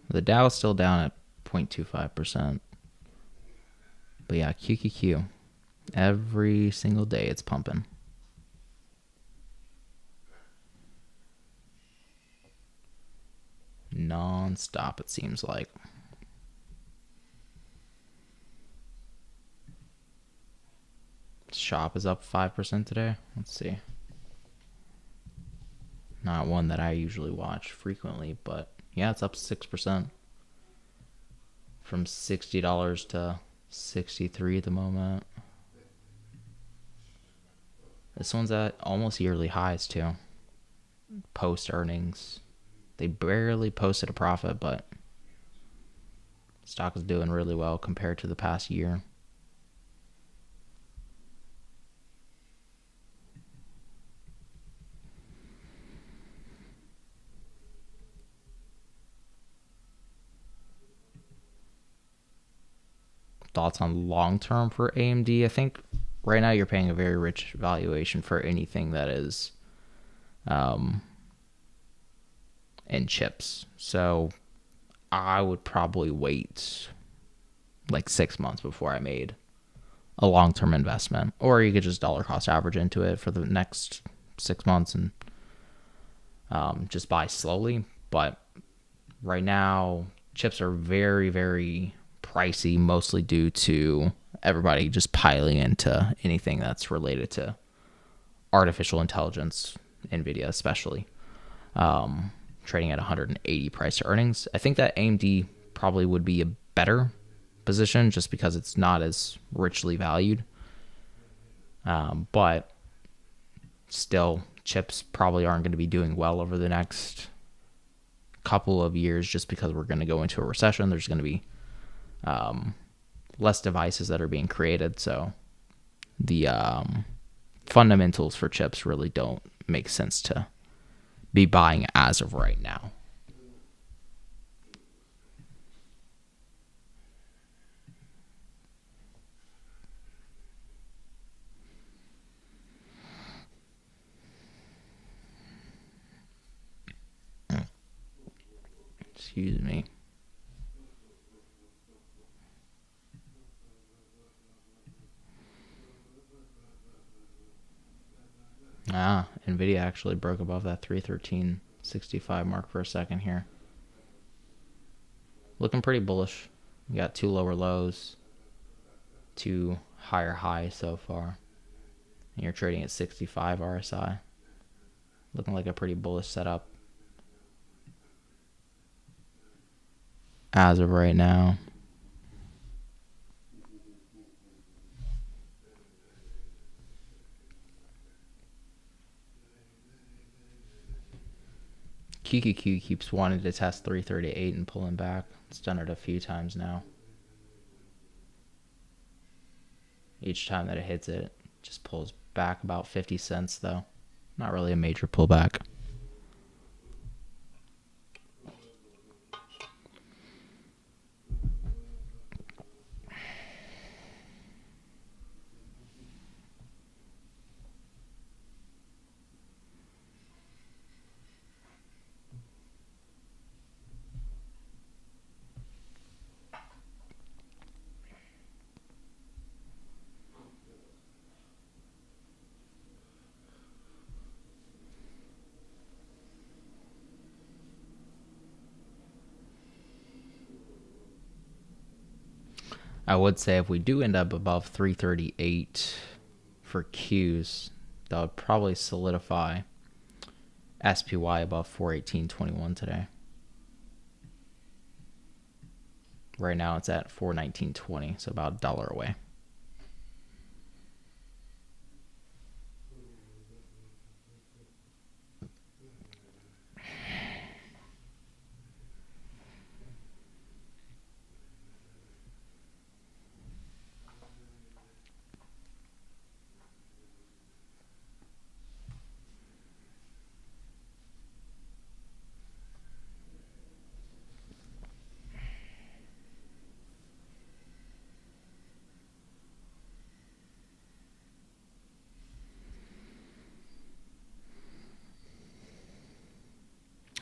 The Dow is still down at 0.25%. But yeah, QQQ. Every single day it's pumping. Non-stop, it seems like. Shop is up 5% today. Let's see. Not one that I usually watch frequently, but yeah, it's up 6%. From $60 to $63 at the moment. This one's at almost yearly highs too. Post earnings. They barely posted a profit, but stock is doing really well compared to the past year. Thoughts on long term for AMD? I think right now you're paying a very rich valuation for anything that is in chips. So I would probably wait like 6 months before I made a long-term investment, or you could just dollar cost average into it for the next 6 months and just buy slowly. But right now chips are very, very pricey, mostly due to everybody just piling into anything that's related to artificial intelligence, NVIDIA especially. trading at 180 price to earnings. I think that AMD probably would be a better position just because it's not as richly valued. But still, chips probably aren't going to be doing well over the next couple of years just because we're going to go into a recession. There's going to be less devices that are being created. So the fundamentals for chips really don't make sense to be buying as of right now. Excuse me. NVIDIA actually broke above that 313.65 mark for a second here. Looking pretty bullish. We got 2 lower lows, 2 higher highs so far. And you're trading at 65 RSI. Looking like a pretty bullish setup as of right now. QQQ keeps wanting to test 338 and pulling back. It's done it a few times now. Each time that it hits it, just pulls back about 50 cents though. Not really a major pullback. I would say if we do end up above 338 for Qs, that would probably solidify SPY above 418.21 today. Right now it's at 419.20, so about $1 away.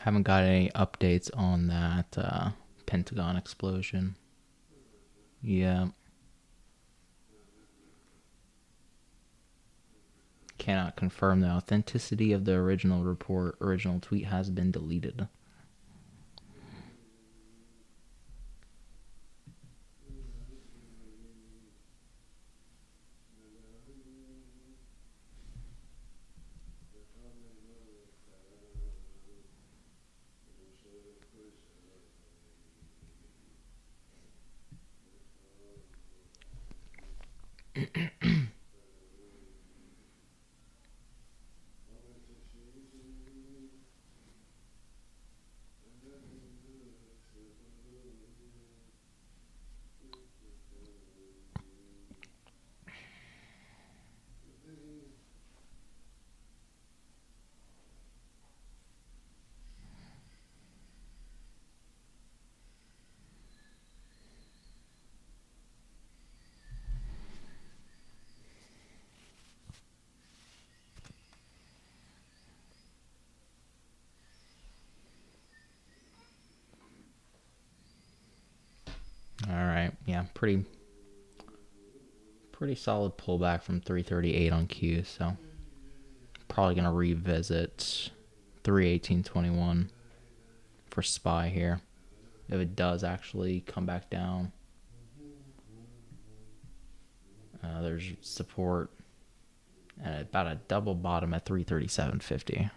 Haven't got any updates on that Pentagon explosion. Yeah. Cannot confirm the authenticity of the original report. Original tweet has been deleted. All right, yeah, pretty solid pullback from 338 on Q, so probably gonna revisit 318.21 for SPY here if it does actually come back down. There's support and about a double bottom at 337.50.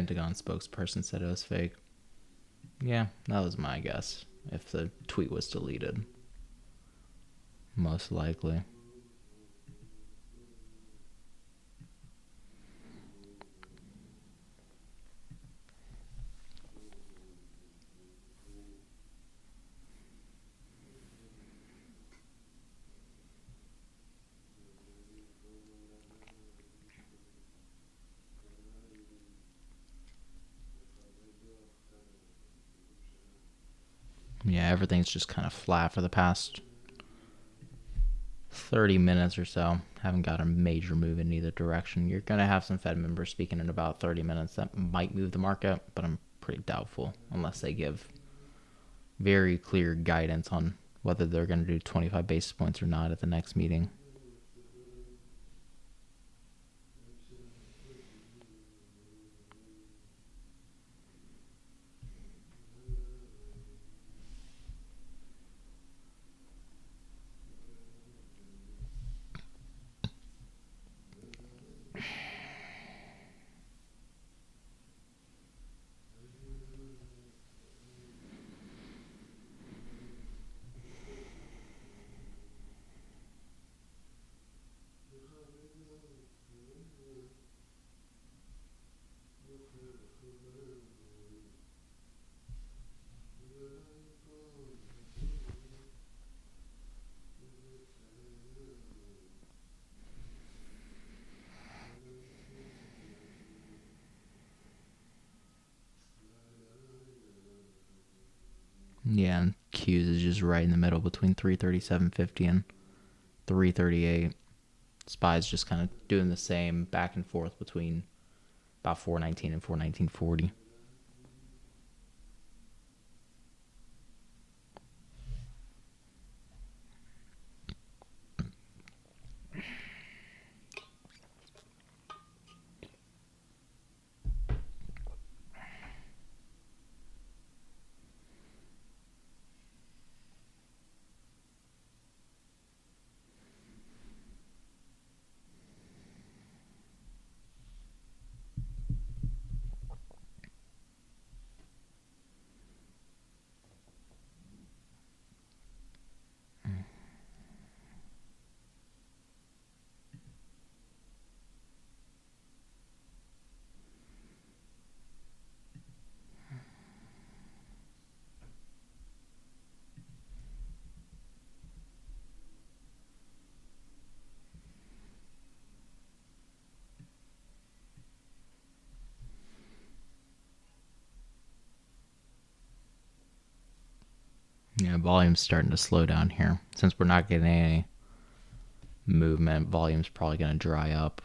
Pentagon spokesperson said it was fake. Yeah, that was my guess. If the tweet was deleted. Most likely. Yeah, everything's just kind of flat for the past 30 minutes or so. Haven't got a major move in either direction. You're going to have some Fed members speaking in about 30 minutes that might move the market, but I'm pretty doubtful unless they give very clear guidance on whether they're going to do 25 basis points or not at the next meeting. Yeah, and Q's is just right in the middle between 337.50 and 338. SPY's just kind of doing the same back and forth between about 419 and 419.40. Yeah, volume's starting to slow down here. Since we're not getting any movement, volume's probably going to dry up.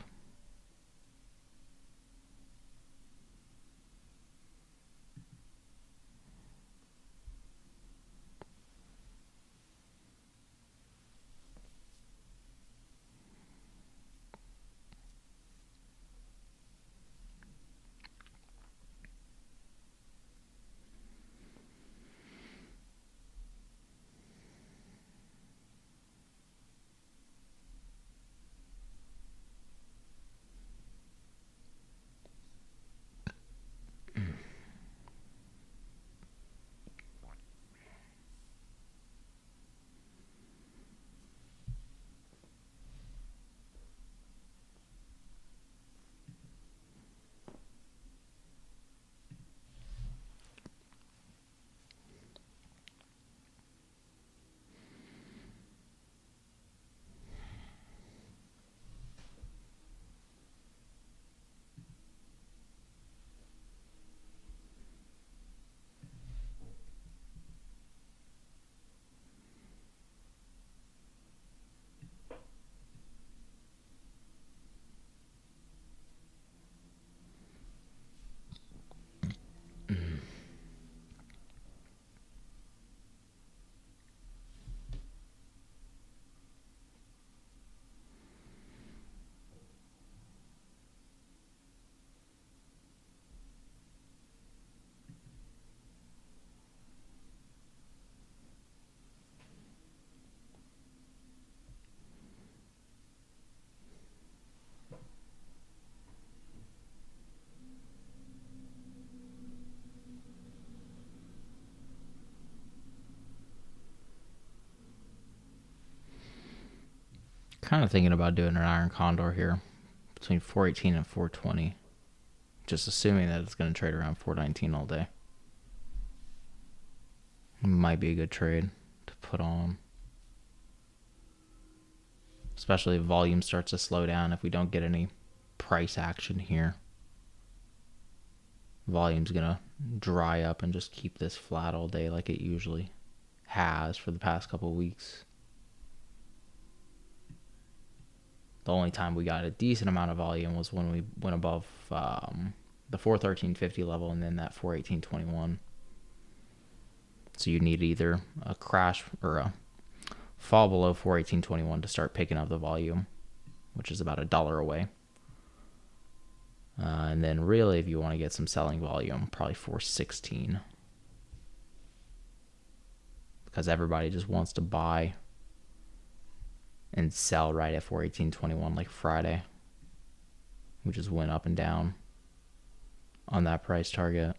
Kind of thinking about doing an iron condor here between 418 and 420. Just assuming that it's going to trade around 419 all day. Might be a good trade to put on. Especially if volume starts to slow down if we don't get any price action here. Volume's going to dry up and just keep this flat all day like it usually has for the past couple of weeks. The only time we got a decent amount of volume was when we went above the 413.50 level and then that 418.21. So you need either a crash or a fall below 418.21 to start picking up the volume, which is about $1 away. And then really, if you want to get some selling volume, probably 416. Because everybody just wants to buy and sell right at 418.21 like Friday. We just went up and down on that price target.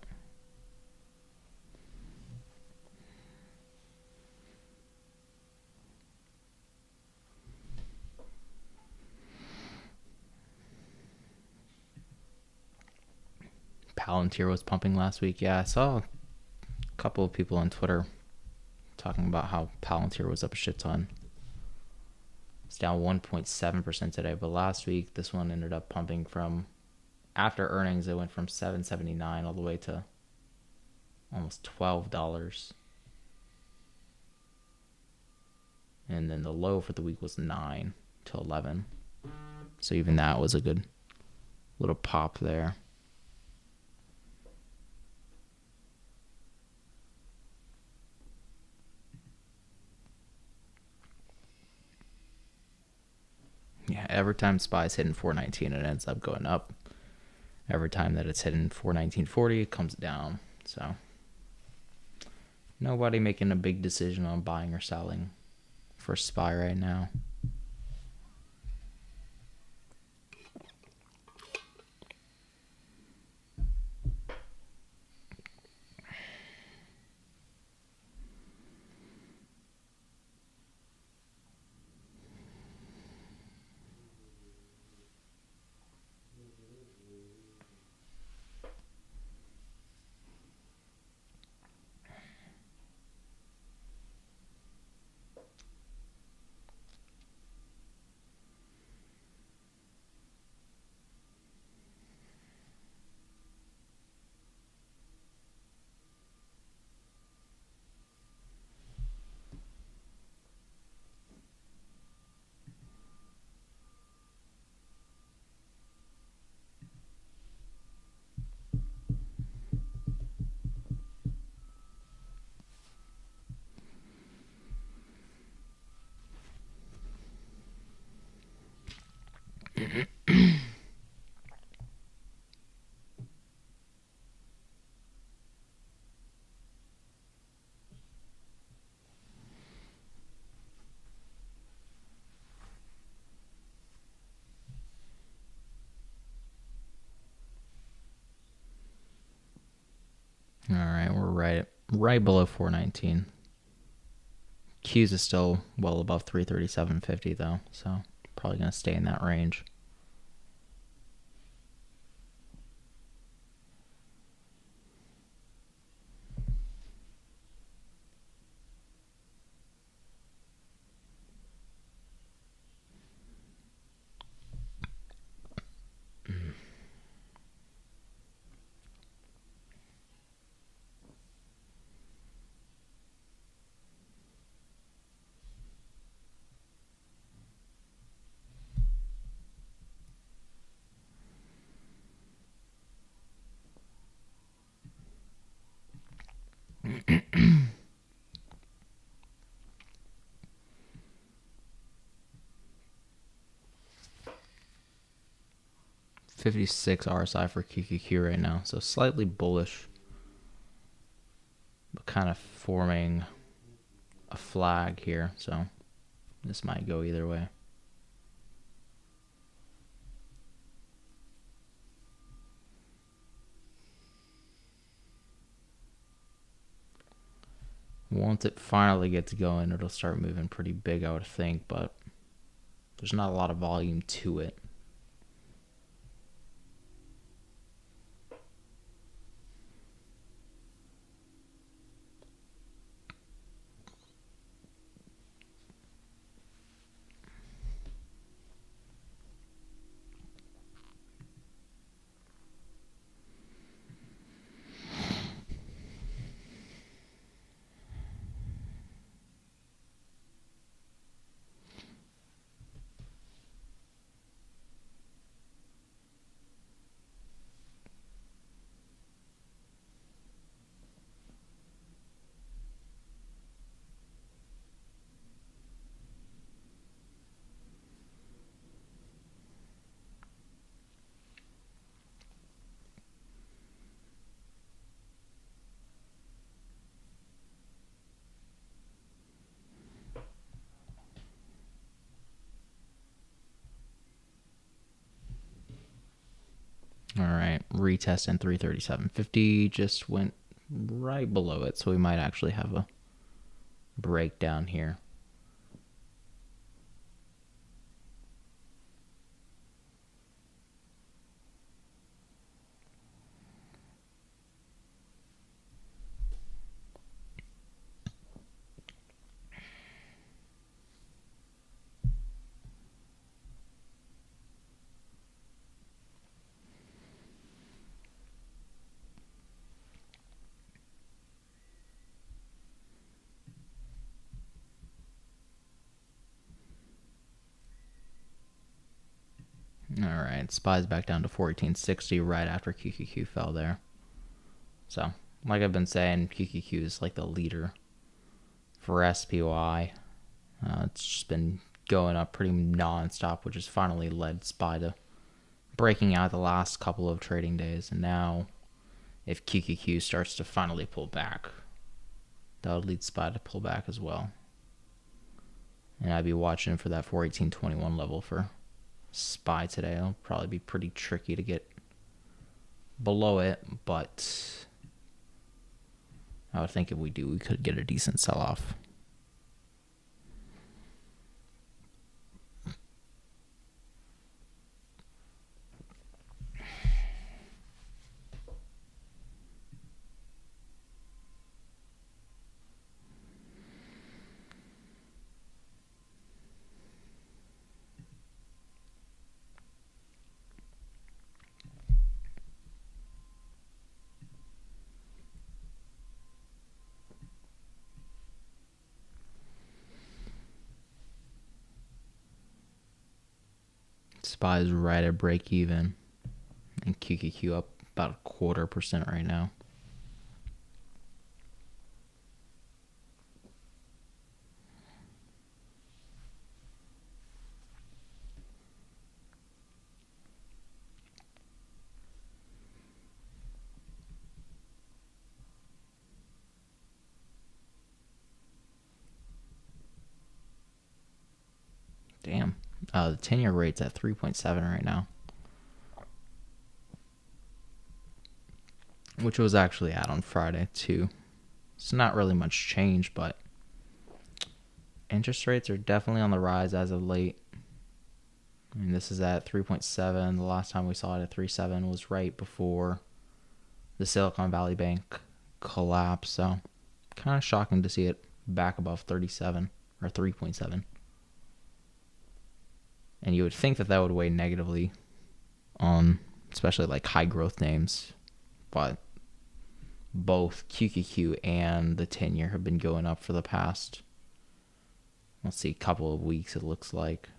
Palantir was pumping last week. Yeah, I saw a couple of people on Twitter talking about how Palantir was up a shit ton. It's down 1.7% today, but last week this one ended up pumping from, after earnings, it went from $7.79 all the way to almost $12. And then the low for the week was 9 to 11. So even that was a good little pop there. Yeah, every time SPY's hitting 419, it ends up going up. Every time that it's hitting 419.40, it comes down. So nobody making a big decision on buying or selling for SPY right now. All right, we're right below 419. Q's is still well above 337.50 though, so probably going to stay in that range. $56 RSI for QQQ right now, so slightly bullish, but kind of forming a flag here, so this might go either way. Once it finally gets going, it'll start moving pretty big, I would think, but There's not a lot of volume to it. All right, retest in 337.50 just went right below it, so we might actually have a breakdown here. All right, SPY's back down to 1460 right after QQQ fell there. So, like I've been saying, QQQ is like the leader for SPY. It's just been going up pretty non-stop, which has finally led SPY to breaking out the last couple of trading days. And now, if QQQ starts to finally pull back, that would lead SPY to pull back as well. And I'd be watching for that 418.21 level for SPY today. It'll probably be pretty tricky to get below it, but I would think if we do, we could get a decent sell-off. SPY is right at break even, and QQQ up about 0.25% right now. Damn. The 10-year rate's at 3.7 right now, which was actually at on Friday too. It's not really much change, but interest rates are definitely on the rise as of late. I mean, this is at 3.7. The last time we saw it at 3.7 was right before the Silicon Valley Bank collapse. So kind of shocking to see it back above 37 or 3.7. And you would think that would weigh negatively on especially like high growth names, but both QQQ and the 10-year have been going up for the past, let's see, couple of weeks it looks like.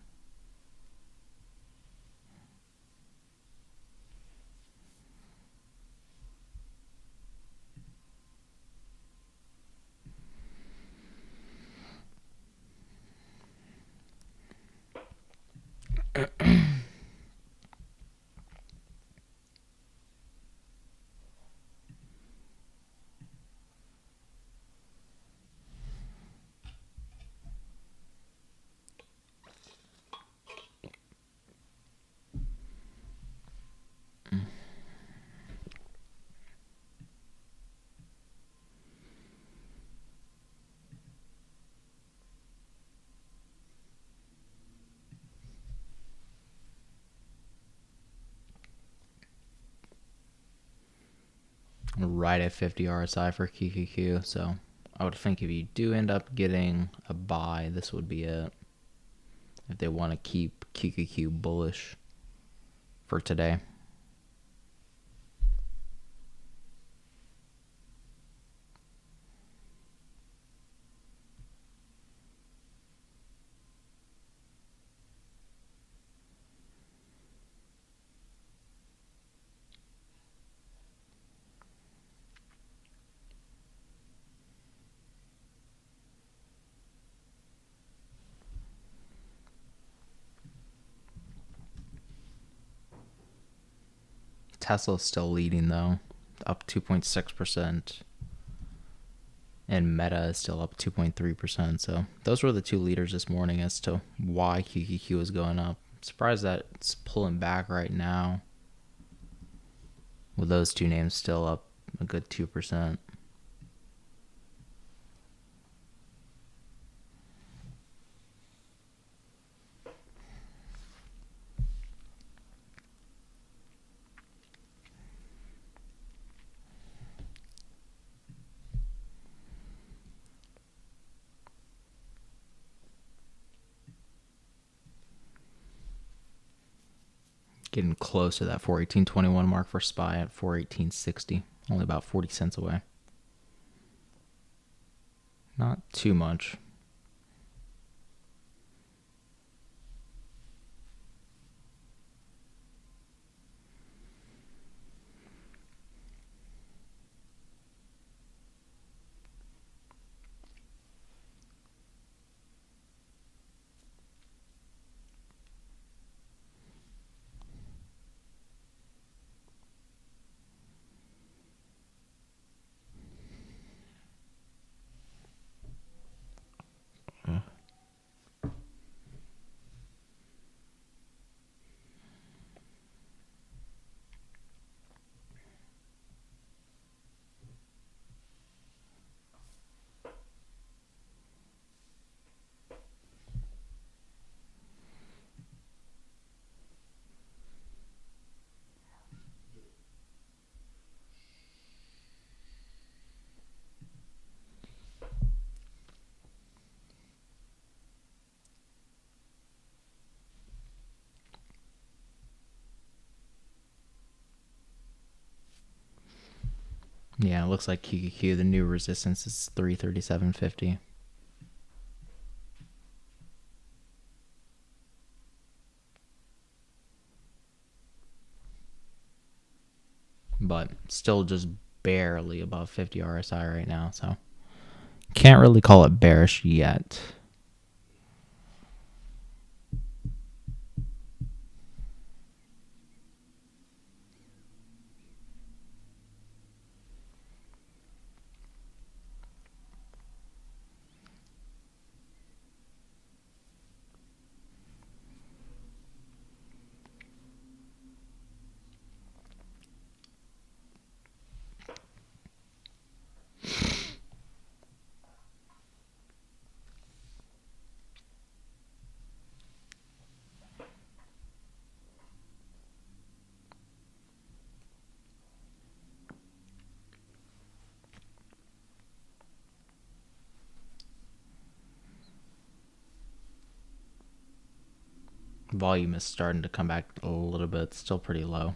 right at 50 RSI for QQQ. So I would think if you do end up getting a buy, this would be it. If they want to keep QQQ bullish for today. Tesla's still leading though, up 2.6%. And Meta is still up 2.3%. So those were the two leaders this morning as to why QQQ is going up. I'm surprised that it's pulling back right now, with those two names still up a good 2%. Getting close to that 418.21 mark for SPY at 418.60. Only about 40 cents away. Not too much. Yeah, it looks like QQQ, the new resistance is 337.50. But still just barely above 50 RSI right now, so can't really call it bearish yet. Volume is starting to come back a little bit, still pretty low.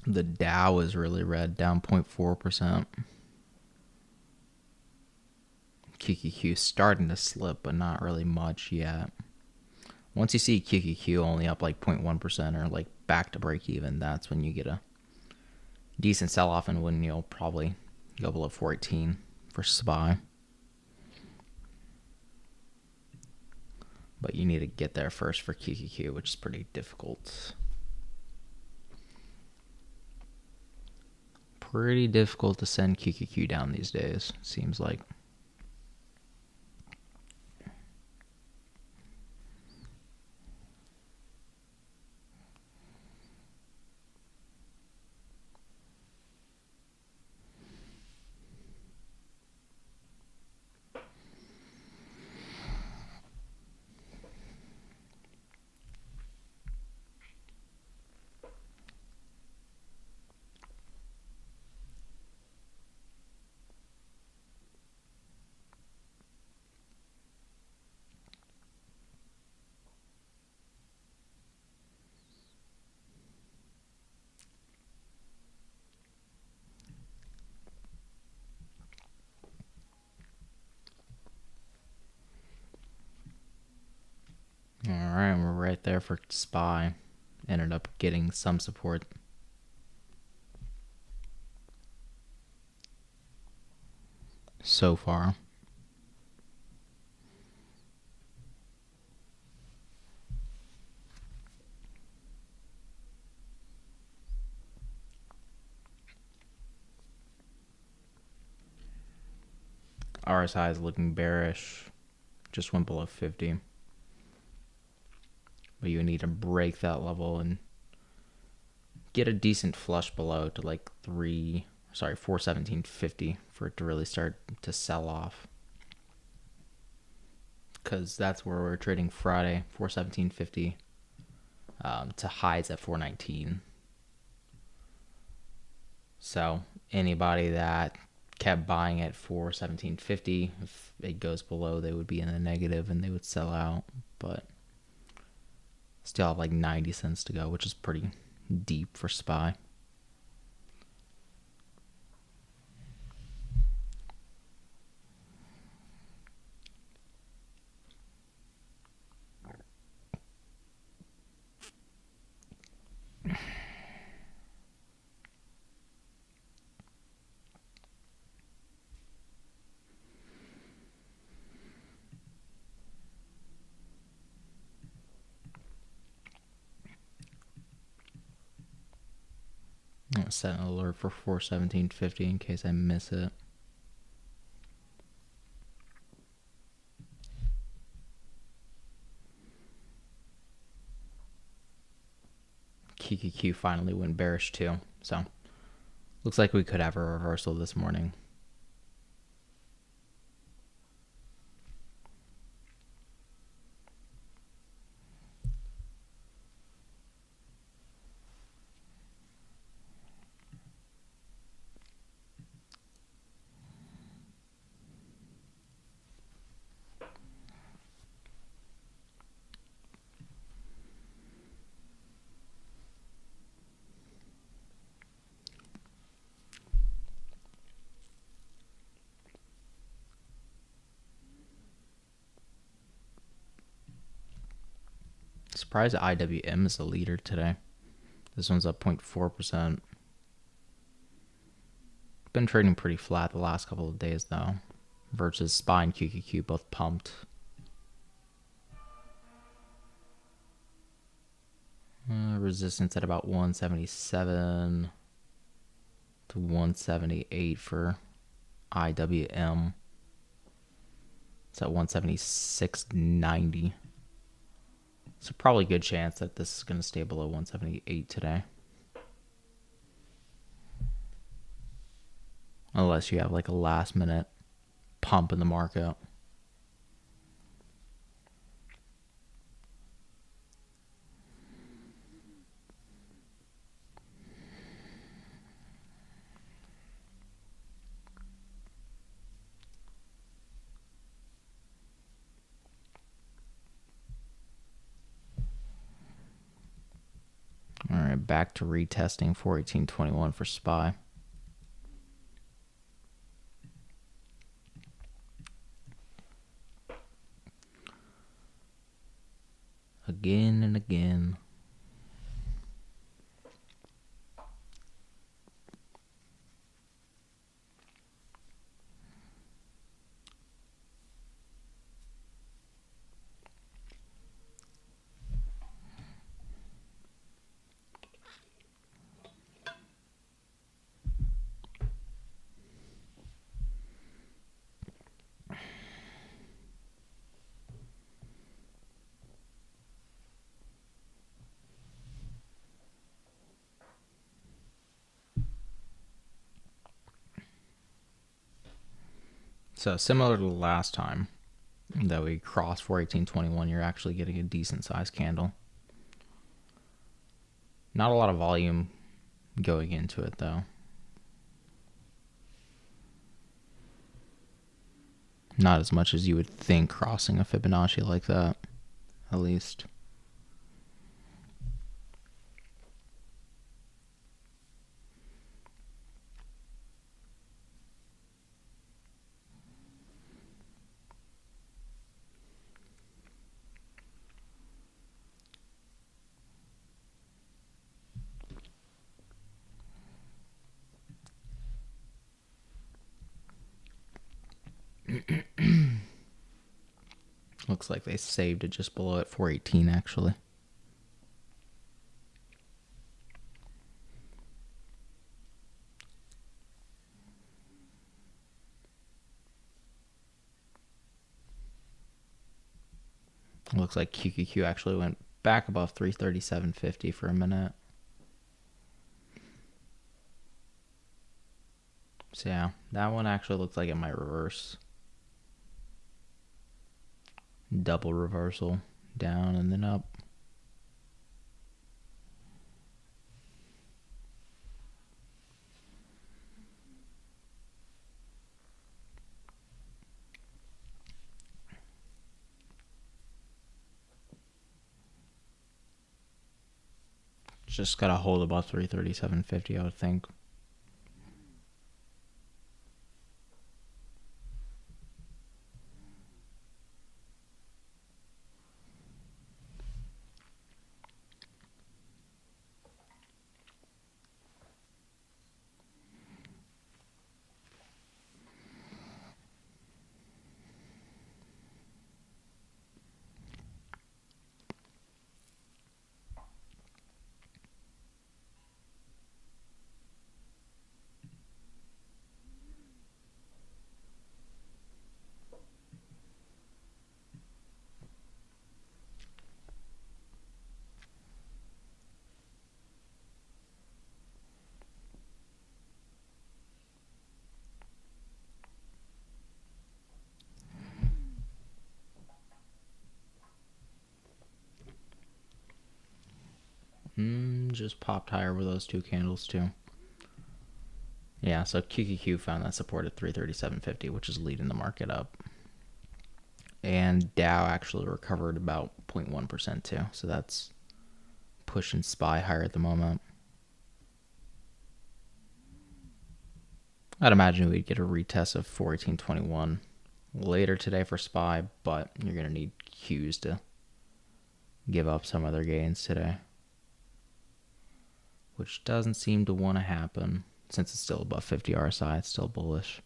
The Dow is really red, down 0.4%. QQQ starting to slip, but not really much yet. Once you see QQQ only up like 0.1% or like back to break even, that's when you get a decent sell-off, and when you'll probably go below 14 for SPY. But you need to get there first for QQQ, which is pretty difficult. Pretty difficult to send QQQ down these days, seems like. Alright, we're right there for SPY. Ended up getting some support. So far. RSI is looking bearish. Just went below 50. But you need to break that level and get a decent flush below to like 417.50 for it to really start to sell off. Because that's where we're trading Friday, 417.50 to highs at 419. So anybody that kept buying at 417.50, if it goes below, they would be in the negative and they would sell out. But still have like 90 cents to go, which is pretty deep for SPY. I'll set an alert for 417.50 in case I miss it. QQQ finally went bearish too, so looks like we could have a reversal this morning. Surprised IWM is the leader today. This one's up 0.4%. Been trading pretty flat the last couple of days though, versus SPY and QQQ both pumped. Resistance at about 177 to 178 for IWM. It's at 176.90. So probably a good chance that this is going to stay below 178 today. Unless you have like a last minute pump in the market. All right, back to retesting 418.21 for SPY. Again and again. So similar to the last time that we crossed 418.21, you're actually getting a decent sized candle. Not a lot of volume going into it though. Not as much as you would think crossing a Fibonacci like that, at least. Looks like they saved it just below at 418 actually. Looks like QQQ actually went back above 337.50 for a minute. So yeah, that one actually looks like it might reverse. Double reversal, down and then up. Just gotta hold above 337.50, I would think. Just popped higher with those two candles too. Yeah, so QQQ found that support at 337.50, which is leading the market up. And Dow actually recovered about 0.1% too, so that's pushing SPY higher at the moment. I'd imagine we'd get a retest of 418.21 later today for SPY, but you're going to need Qs to give up some of their gains today, which doesn't seem to want to happen since it's still above 50 RSI. It's still bullish.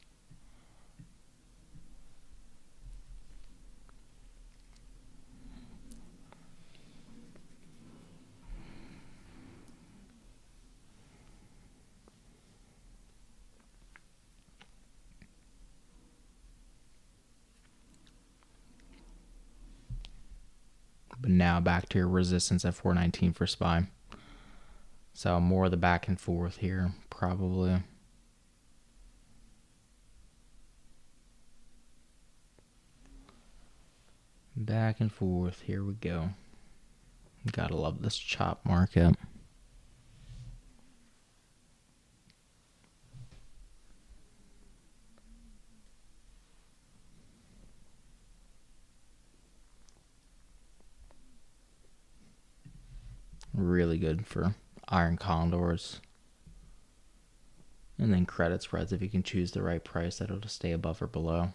But now back to your resistance at 419 for SPY. So more of the back and forth here, probably. Back and forth, here we go. Gotta love this chop market. Really good for iron condors. And then credit spreads if you can choose the right price that'll just stay above or below.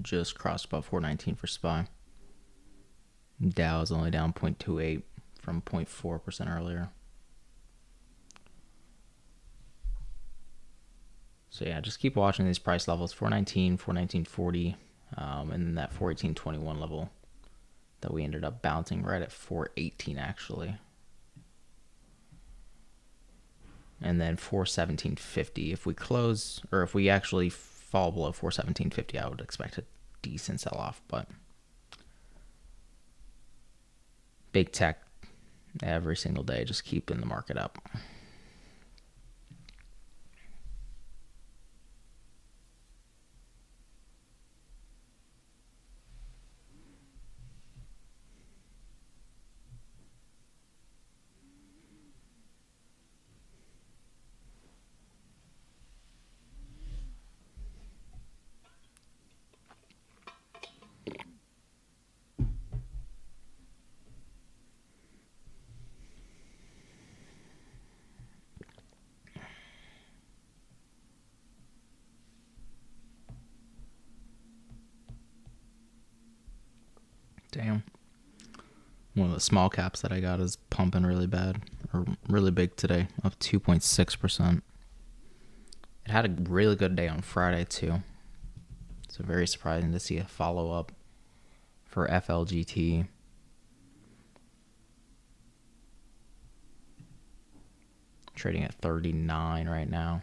just crossed about 419 for SPY. Dow is only down 0.28 from 0.4% earlier. So yeah, just keep watching these price levels, 419, 419.40, and then that 418.21 level that we ended up bouncing right at 418 actually. And then 417.50. If we close, or if we actually fall below 417.50, I would expect a decent sell-off, but big tech every single day, just keeping the market up. Damn. One of the small caps that I got is pumping really bad, or really big today, up 2.6%. It had a really good day on Friday too. So very surprising to see a follow-up for FLGT. Trading at 39 right now.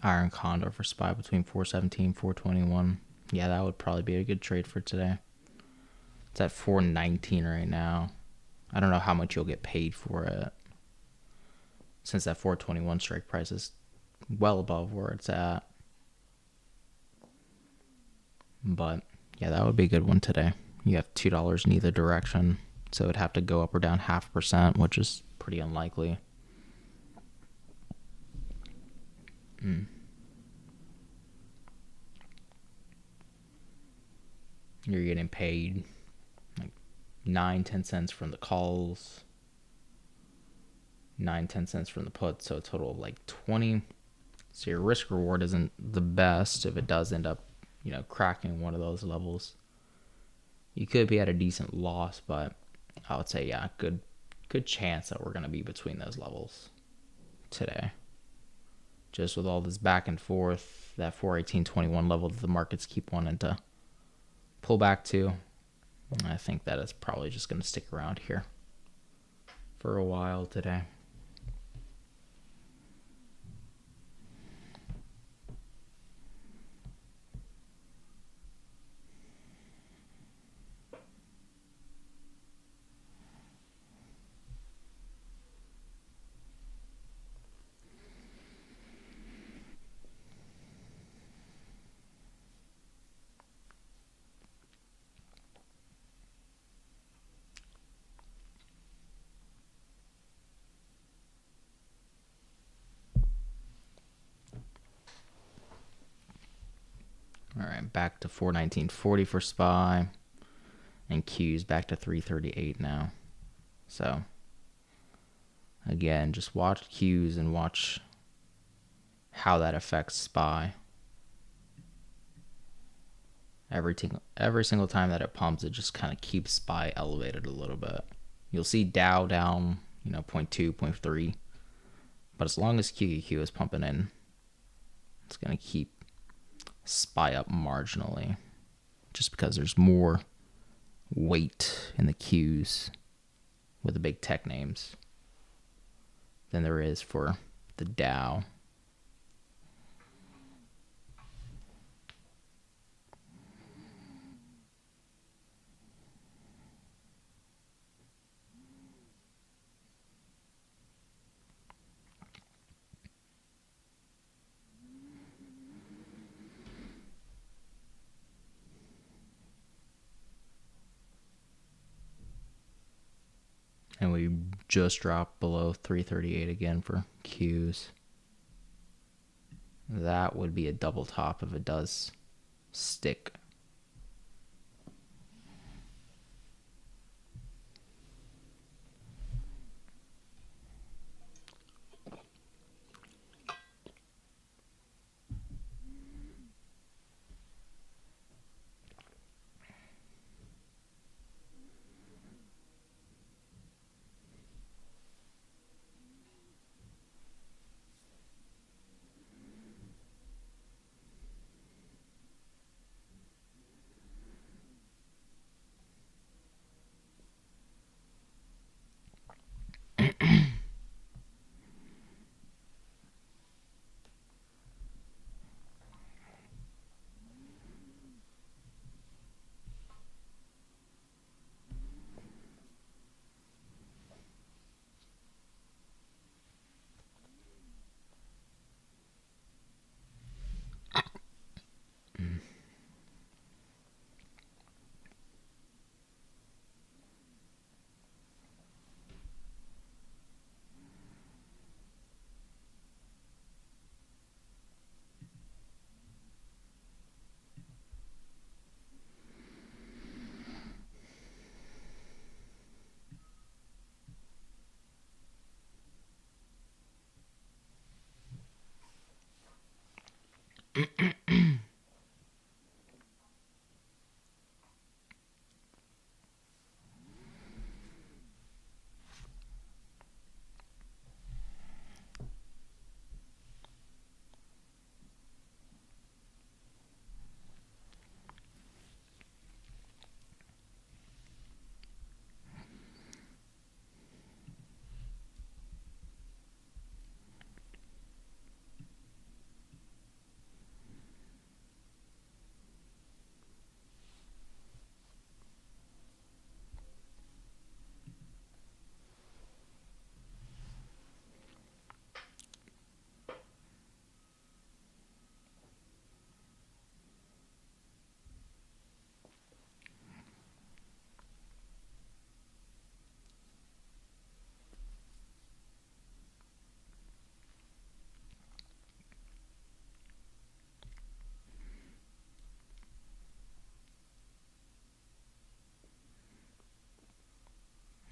Iron Condor for SPY between 417 421. Yeah, that would probably be a good trade for today. It's at 419 right now. I don't know how much you'll get paid for it, since that 421 strike price is well above where it's at. But yeah, that would be a good one today. You have $2 in either direction, so it'd have to go up or down 0.5%, which is pretty unlikely. You're getting paid like 9-10 cents from the calls, 9-10 cents from the puts, so a total of like 20. So your risk reward isn't the best if it does end up, cracking one of those levels. You could be at a decent loss, but I would say, yeah, good chance that we're going to be between those levels today. Just with all this back and forth, that 418.21 level that the markets keep wanting to pull back to, I think that it's probably just going to stick around here for a while today. All right, back to 419.40 for SPY, and Q's back to 338 now. So again, just watch Q's and watch how that affects SPY. Every single time that it pumps, it just kind of keeps SPY elevated a little bit. You'll see Dow down, 0.2, 0.3, But as long as QQQ is pumping in, it's going to keep SPY up marginally, just because there's more weight in the Qs with the big tech names than there is for the Dow. And we just dropped below 338 again for Qs. That would be a double top if it does stick.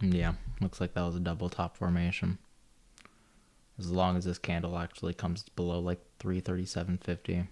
Yeah, looks like that was a double top formation. As long as this candle actually comes below like 337.50.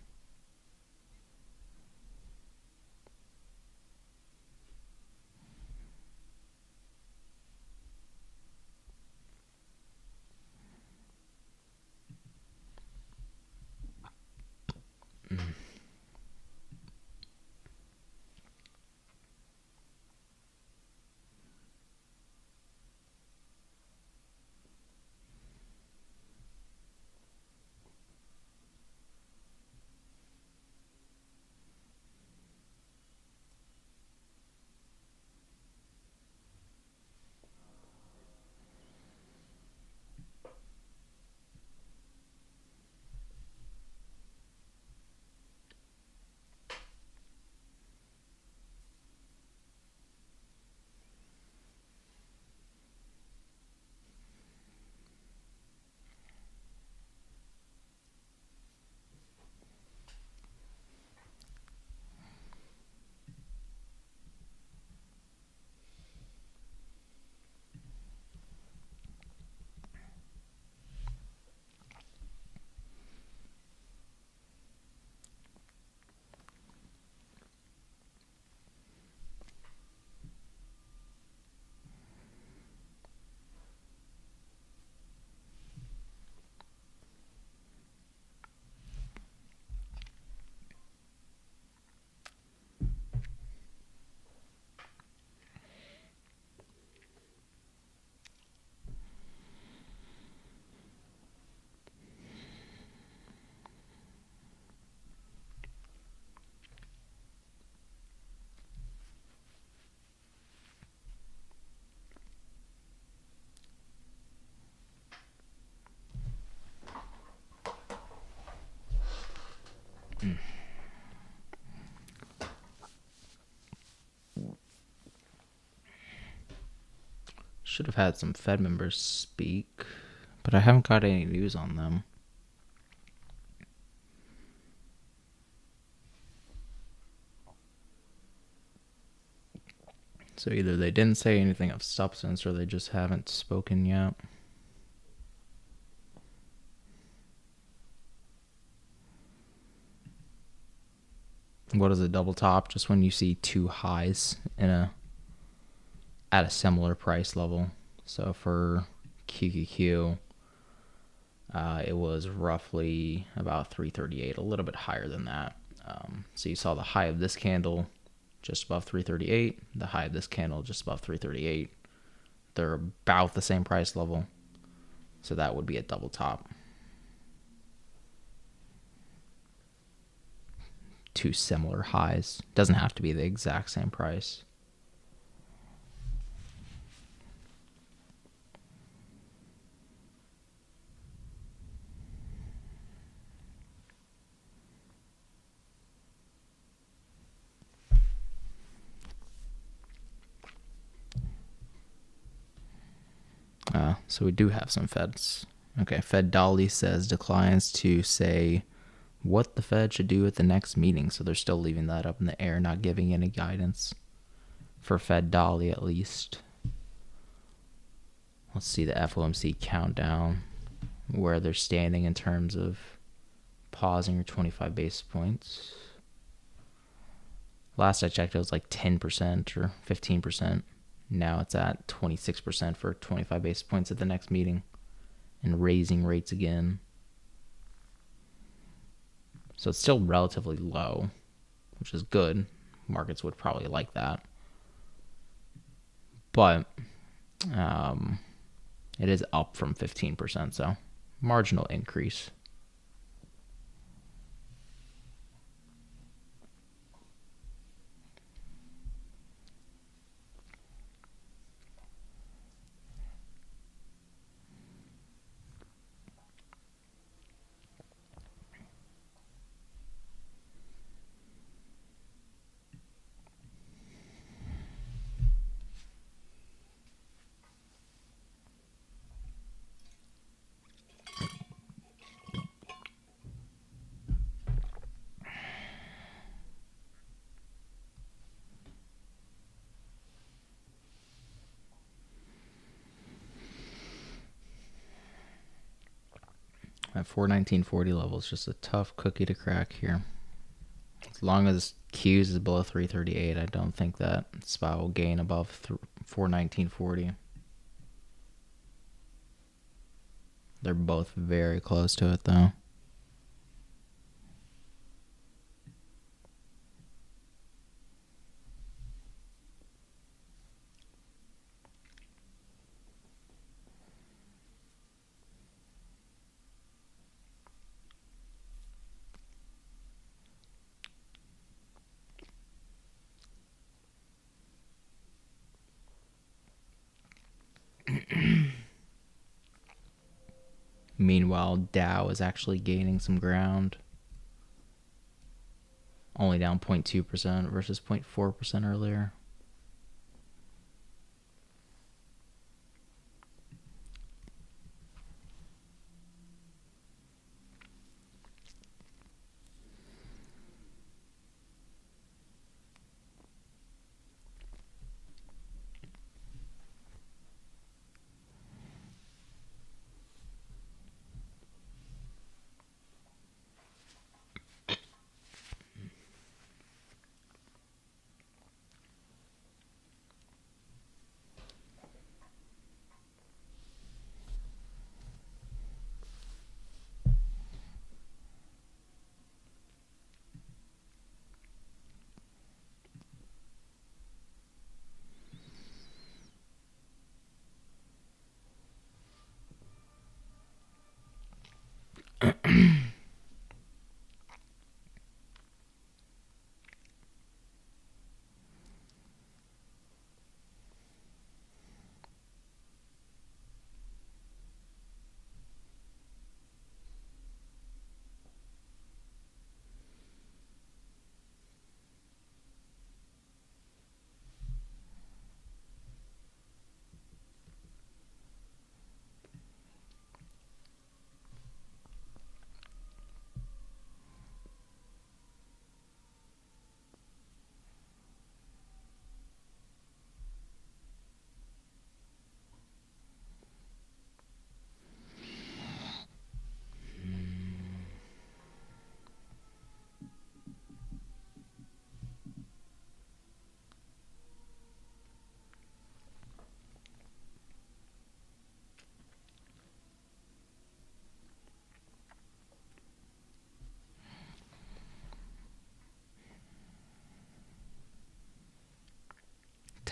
should have had some Fed members speak, but I haven't got any news on them. So either they didn't say anything of substance or they just haven't spoken yet. What is a double top? Just when you see two highs at a similar price level. So for QQQ, it was roughly about 338, a little bit higher than that. So you saw the high of this candle just above 338, the high of this candle just above 338. They're about the same price level, so that would be a double top. Two similar highs. Doesn't have to be the exact same price. So we do have some Feds. Okay, Fed Dolly says declines to say what the Fed should do at the next meeting. So they're still leaving that up in the air, not giving any guidance for Fed Dolly at least. Let's see the FOMC countdown, where they're standing in terms of pausing or 25 basis points. Last I checked, it was like 10% or 15%. Now it's at 26% for 25 basis points at the next meeting and raising rates again. So it's still relatively low, which is good. Markets would probably like that. But it is up from 15%, so marginal increase. At 419.40 level is just a tough cookie to crack here. As long as Qs is below 338, I don't think that SPY will gain above 419.40. They're both very close to it though. Meanwhile, Dow is actually gaining some ground. Only down 0.2% versus 0.4% earlier.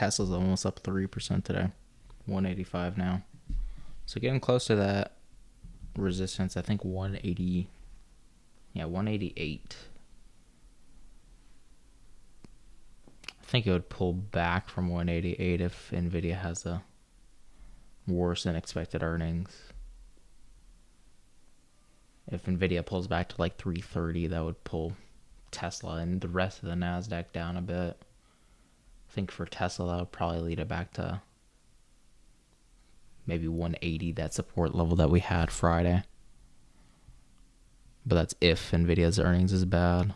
Tesla's almost up 3% today. 185 now. So getting close to that resistance. I think 180. Yeah, 188. I think it would pull back from 188 if NVIDIA has a worse than expected earnings. If NVIDIA pulls back to like 330, that would pull Tesla and the rest of the NASDAQ down a bit. I think for Tesla, that would probably lead it back to maybe 180, that support level that we had Friday. But that's if NVIDIA's earnings is bad.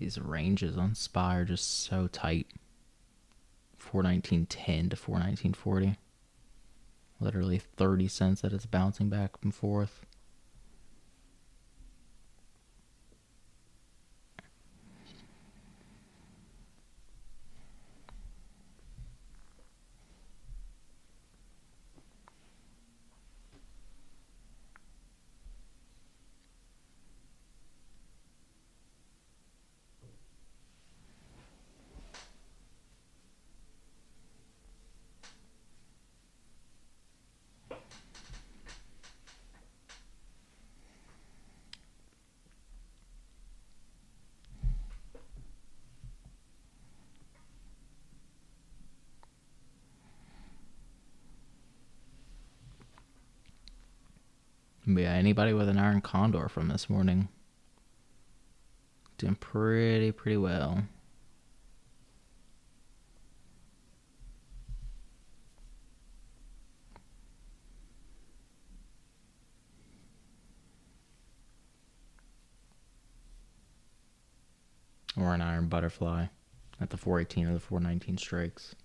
These ranges on SPY are just so tight. 419.10 to 419.40. Literally 30 cents that it's bouncing back and forth. But yeah, anybody with an iron condor from this morning doing pretty well. Or an iron butterfly at the 418 or the 419 strikes.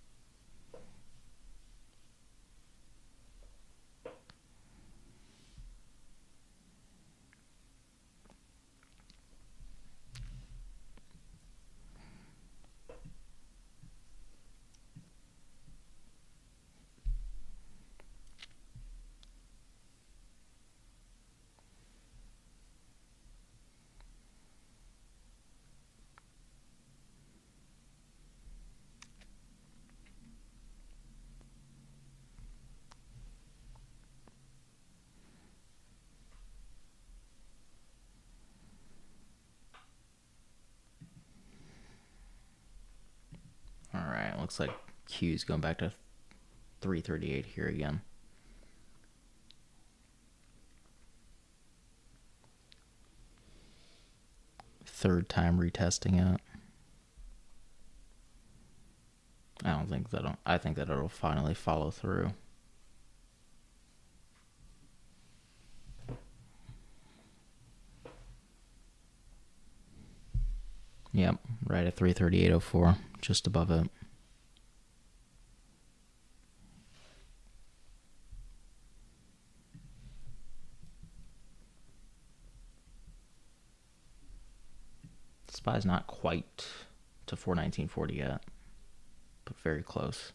Alright, looks like Q's going back to 338 here again. Third time retesting it. I think that it'll finally follow through. Yep, right at 338.04, just above it. SPY's not quite to 419.40 yet, but very close.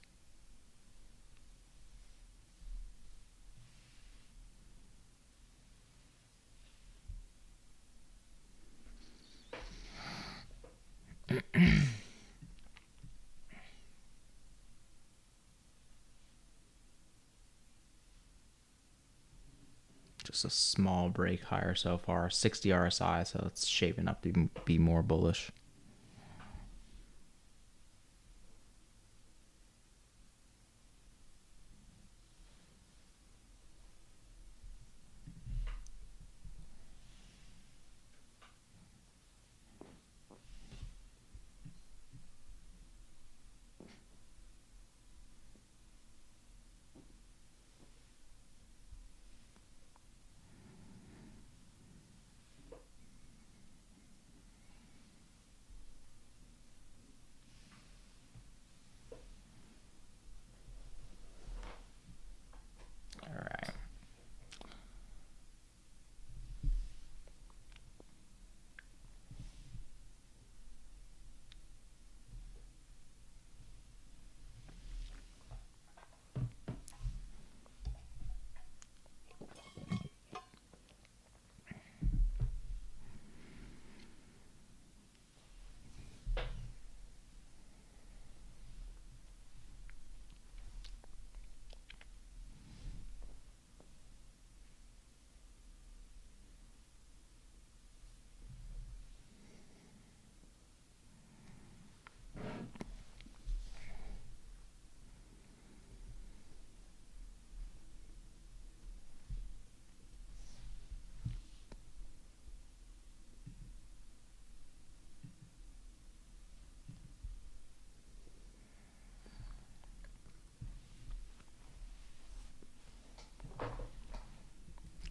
Just a small break higher so far. 60 RSI, so it's shaping up to be more bullish.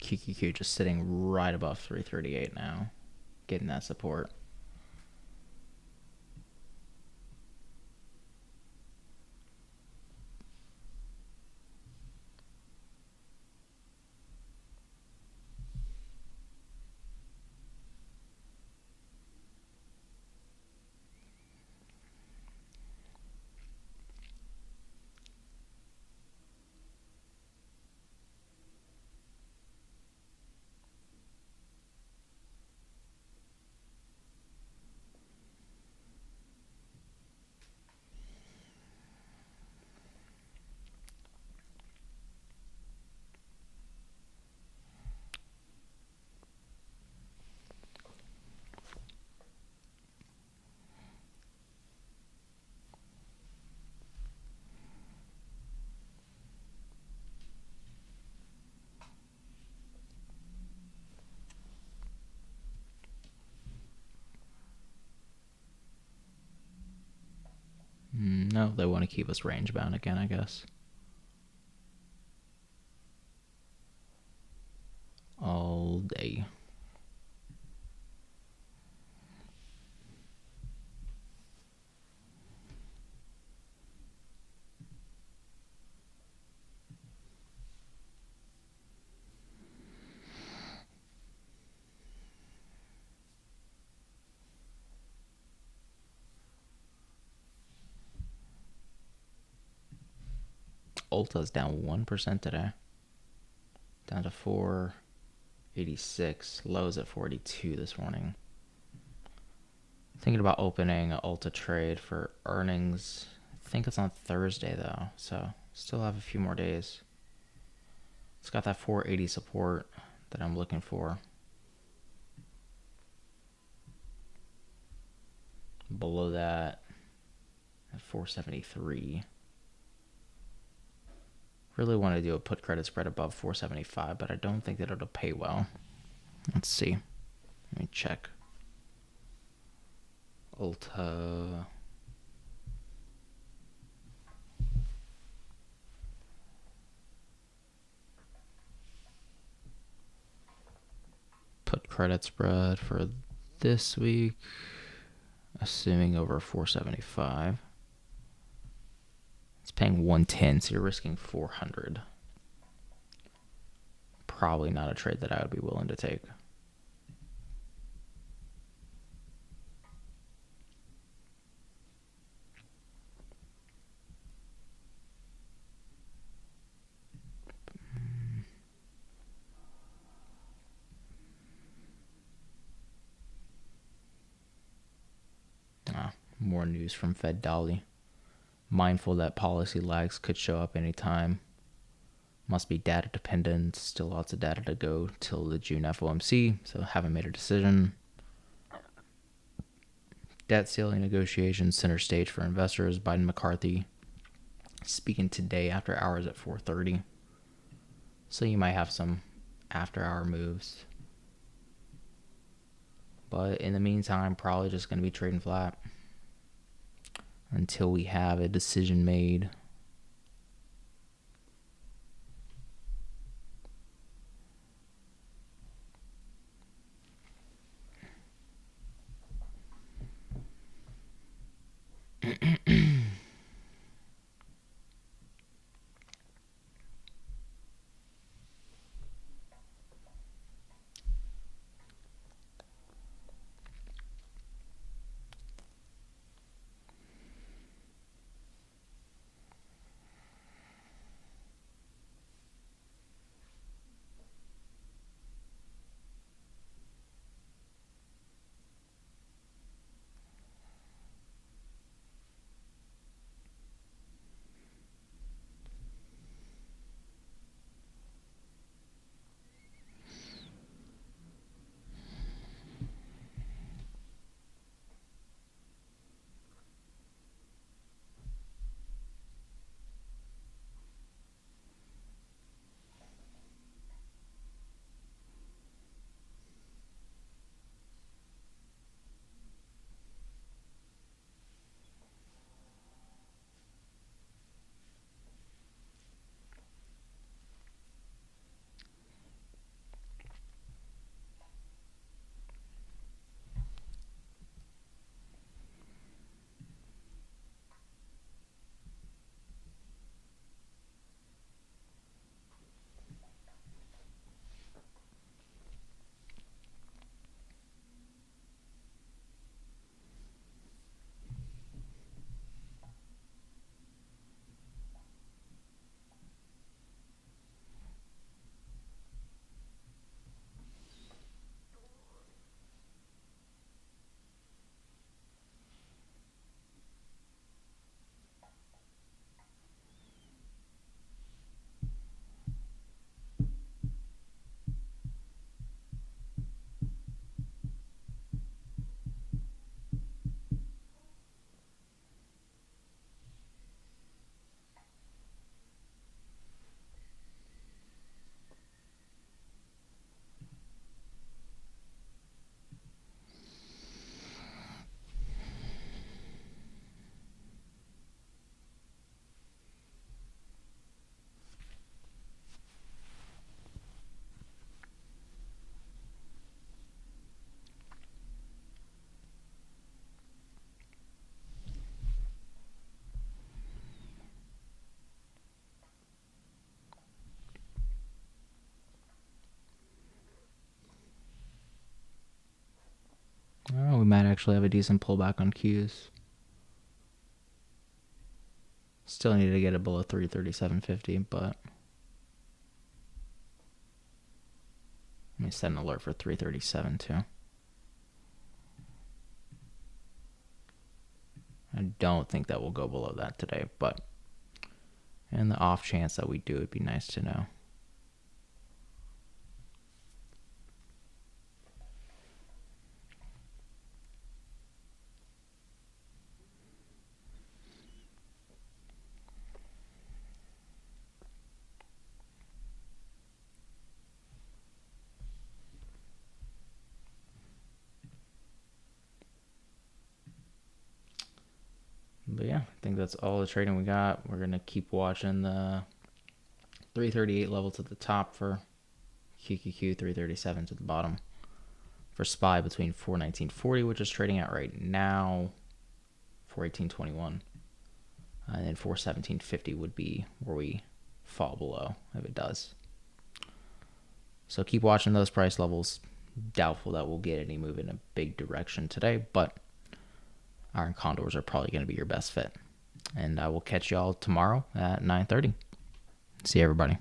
QQQ just sitting right above 338 now, getting that support. No, they want to keep us range bound again, I guess. All day. Ulta's down 1% today. Down to 486. Lows at 42 this morning. Thinking about opening an Ulta trade for earnings. I think it's on Thursday though, so still have a few more days. It's got that 480 support that I'm looking for. Below that at 473. Really want to do a put credit spread above 475, but I don't think that it'll pay well. Let's see. Let me check. Ulta. Put credit spread for this week, assuming over 475. It's paying 110, so you're risking 400. Probably not a trade that I would be willing to take. More news from Fed Dolly. Mindful that policy lags could show up anytime. Must be data dependent. Still lots of data to go till the June FOMC, so haven't made a decision. Debt ceiling negotiations center stage for investors. Biden McCarthy speaking today after hours at 4:30. So you might have some after hour moves. But in the meantime, probably just going to be trading flat until we have a decision made. Oh, we might actually have a decent pullback on Qs. Still need to get it below 337.50, but let me set an alert for 337 too. I don't think that will go below that today, but in the off chance that we do, it'd be nice to know. But yeah, I think that's all the trading we got. We're going to keep watching the 338 level to the top for QQQ, 337 to the bottom. For SPY between 419.40, which is trading at right now, 418.21. And then 417.50 would be where we fall below if it does. So keep watching those price levels. Doubtful that we'll get any move in a big direction today, but iron condors are probably going to be your best fit. And I will catch y'all tomorrow at 9:30. See you, everybody.